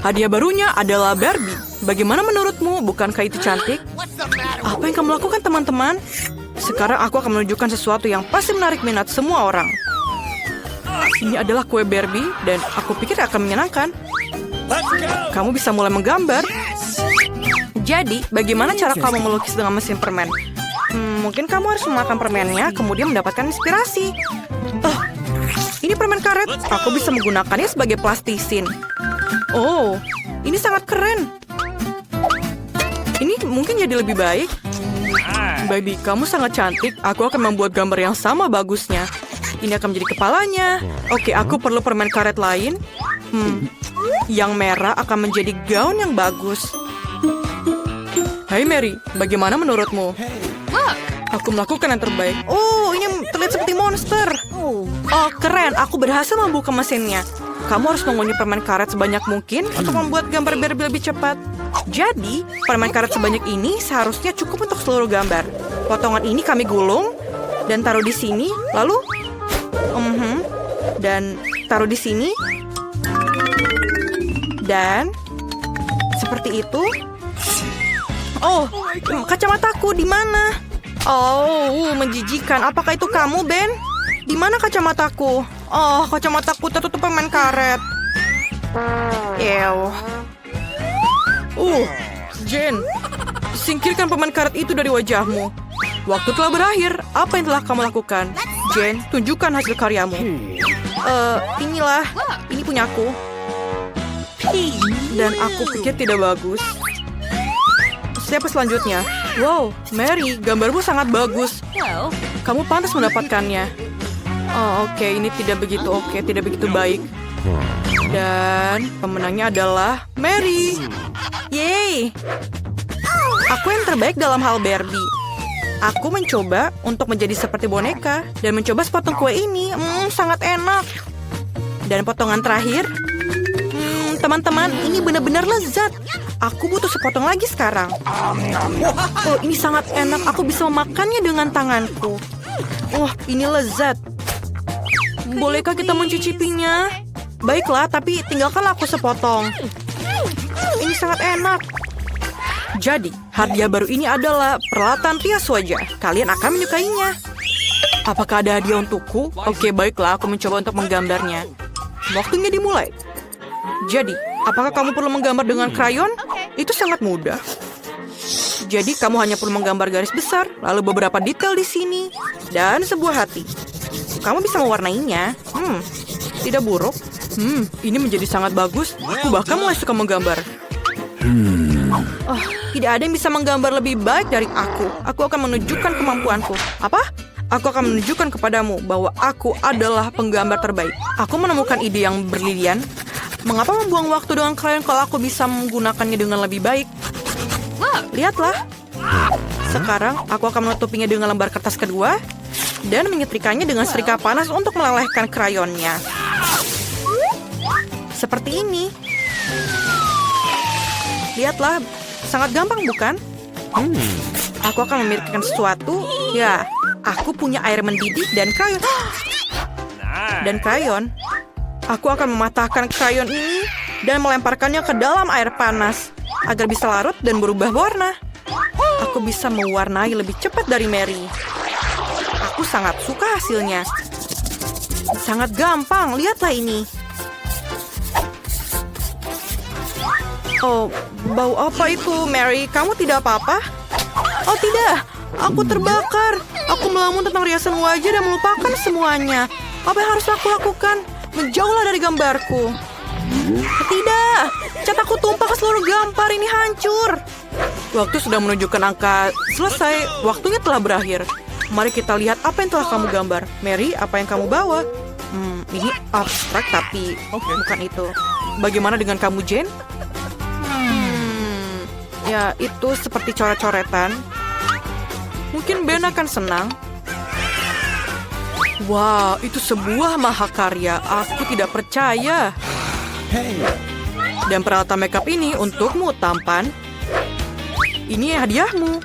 S4: Hadiah barunya adalah Barbie. Bagaimana menurutmu? Bukankah itu cantik? Apa yang kamu lakukan, teman-teman? Sekarang aku akan menunjukkan sesuatu yang pasti menarik minat semua orang. Ini adalah kue Barbie dan aku pikir akan menyenangkan. Kamu bisa mulai menggambar. Jadi, bagaimana cara kamu melukis dengan mesin permen? Mungkin kamu harus memakan permennya, kemudian mendapatkan inspirasi. Ini permen karet. Aku bisa menggunakannya sebagai plastisin. Oh, ini sangat keren. Ini mungkin jadi lebih baik. Baby, kamu sangat cantik. Aku akan membuat gambar yang sama bagusnya. Ini akan menjadi kepalanya. Oke, aku perlu permen karet lain. Yang merah akan menjadi gaun yang bagus. Hai Mary, bagaimana menurutmu? Aku melakukan yang terbaik. Oh, ini terlihat seperti monster. Oh, keren. Aku berhasil membuka mesinnya. Kamu harus mengunyah permen karet sebanyak mungkin untuk membuat gambar Barbie lebih cepat. Jadi, permen karet sebanyak ini seharusnya cukup untuk seluruh gambar. Potongan ini kami gulung dan taruh di sini. Lalu, dan taruh di sini. Dan seperti itu. Oh, kacamataku di mana? Oh, menjijikan. Apakah itu kamu, Ben? Di mana kacamataku? Oh, kacamataku tertutup permen karet. Ew. Jen, singkirkan permen karet itu dari wajahmu. Waktu telah berakhir. Apa yang telah kamu lakukan? Jen, tunjukkan hasil karyamu. Inilah. Ini punyaku. Dan aku pikir tidak bagus. Siapa selanjutnya? Wow, Mary, gambarmu sangat bagus. Kamu pantas mendapatkannya. Oh, oke, ini tidak begitu tidak begitu baik. Dan pemenangnya adalah Mary. Yeay. Aku yang terbaik dalam hal Barbie. Aku mencoba untuk menjadi seperti boneka dan mencoba sepotong kue ini. Sangat enak. Dan potongan terakhir. Teman-teman, ini benar-benar lezat. Aku butuh sepotong lagi sekarang. Oh, ini sangat enak. Aku bisa memakannya dengan tanganku. Wah, ini lezat. Bolehkah kita mencicipinya? Baiklah, tapi tinggalkanlah aku sepotong. Ini sangat enak. Jadi, hadiah baru ini adalah peralatan rias wajah. Kalian akan menyukainya. Apakah ada hadiah untukku? Oke, baiklah, aku mencoba untuk menggambarnya. Waktunya dimulai. Jadi, apakah kamu perlu menggambar dengan krayon? Itu sangat mudah. Jadi, kamu hanya perlu menggambar garis besar, lalu beberapa detail di sini, dan sebuah hati. Kamu bisa mewarnainya. Tidak buruk. Ini menjadi sangat bagus. Aku bahkan mulai suka menggambar. Oh, tidak ada yang bisa menggambar lebih baik dari aku. Aku akan menunjukkan kemampuanku. Apa? Aku akan menunjukkan kepadamu bahwa aku adalah penggambar terbaik. Aku menemukan ide yang berlilian. Mengapa membuang waktu dengan krayon kalau aku bisa menggunakannya dengan lebih baik? Lihatlah. Sekarang aku akan menutupinya dengan lembar kertas kedua dan menyetrikanya dengan setrika panas untuk melelehkan krayonnya. Seperti ini. Lihatlah, sangat gampang bukan? Aku akan memikirkan sesuatu. Ya, aku punya air mendidih dan krayon. Dan krayon. Aku akan mematahkan krayon ini dan melemparkannya ke dalam air panas agar bisa larut dan berubah warna. Aku bisa mewarnai lebih cepat dari Mary. Aku sangat suka hasilnya. Sangat gampang, lihatlah ini. Oh, bau apa itu, Mary? Kamu tidak apa-apa? Oh tidak, aku terbakar. Aku melamun tentang riasan wajah dan melupakan semuanya. Apa yang harus aku lakukan? Menjauhlah dari gambarku. Tidak, cat aku tumpah ke seluruh gambar, ini hancur. Waktu sudah menunjukkan angka selesai, waktunya telah berakhir. Mari kita lihat apa yang telah kamu gambar. Mary, apa yang kamu bawa? Ini abstrak tapi bukan itu. Bagaimana dengan kamu, Jane? Ya, itu seperti coret-coretan. Mungkin Ben akan senang. Wah, itu sebuah mahakarya. Aku tidak percaya. Dan peralatan makeup ini untukmu, tampan. Ini hadiahmu.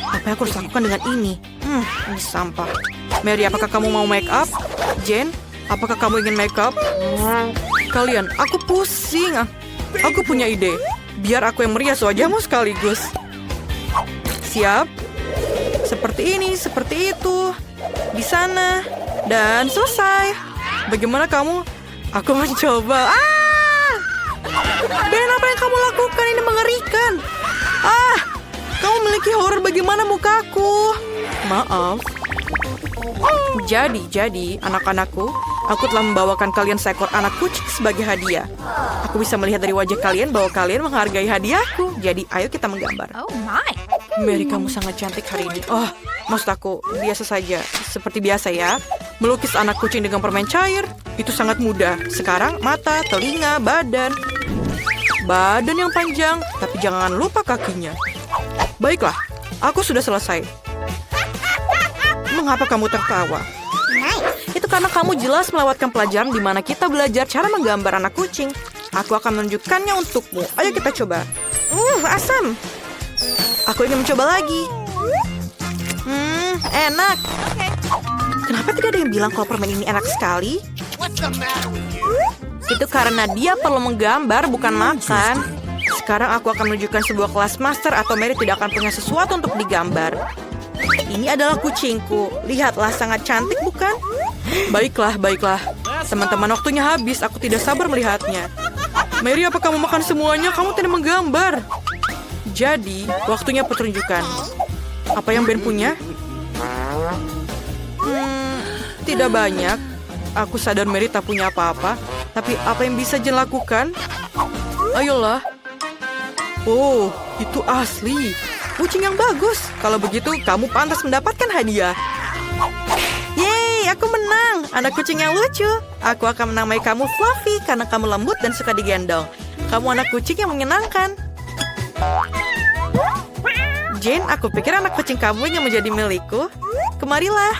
S4: Apa yang aku harus lakukan dengan ini? Ini sampah. Mary, apakah kamu mau makeup? Jane, apakah kamu ingin makeup? Kalian, aku pusing. Aku punya ide. Biar aku yang merias wajahmu sekaligus. Siap? Seperti ini, seperti itu. Di sana. Dan selesai. Bagaimana kamu? Aku mencoba. Ben, apa yang kamu lakukan? Ini mengerikan. Kamu memiliki horor. Bagaimana mukaku? Maaf. Jadi, anak-anakku, aku telah membawakan kalian seekor anak kucing sebagai hadiah. Aku bisa melihat dari wajah kalian bahwa kalian menghargai hadiahku. Jadi, ayo kita menggambar.
S2: Oh my.
S4: Mary, kamu sangat cantik hari ini. Oh, maksud aku, biasa saja. Seperti biasa ya. Melukis anak kucing dengan permen cair, itu sangat mudah. Sekarang, mata, telinga, badan. Badan yang panjang, tapi jangan lupa kakinya. Baiklah, aku sudah selesai. Mengapa kamu tertawa? Itu karena kamu jelas melewatkan pelajaran di mana kita belajar cara menggambar anak kucing. Aku akan menunjukkannya untukmu. Ayo kita coba. Asam. Aku ingin mencoba lagi. Enak. Kenapa tidak ada yang bilang kalau permen ini enak sekali? Itu karena dia perlu menggambar, bukan makan. Sekarang aku akan menunjukkan sebuah kelas master atau Mary tidak akan punya sesuatu untuk digambar. Ini adalah kucingku. Lihatlah, sangat cantik bukan? Baiklah. Teman-teman, waktunya habis. Aku tidak sabar melihatnya. Mary, apa kamu makan semuanya? Kamu tidak menggambar. Jadi, waktunya pertunjukan. Apa yang Ben punya? Tidak banyak. Aku sadar Mary tak punya apa-apa. Tapi apa yang bisa Jen lakukan? Ayolah. Oh, itu asli. Kucing yang bagus. Kalau begitu, kamu pantas mendapatkan hadiah. Yeay, aku menang. Anak kucing yang lucu. Aku akan menamai kamu Fluffy karena kamu lembut dan suka digendong. Kamu anak kucing yang menyenangkan. Jane, aku pikir anak kucing kamu ingin menjadi milikku. Kemarilah.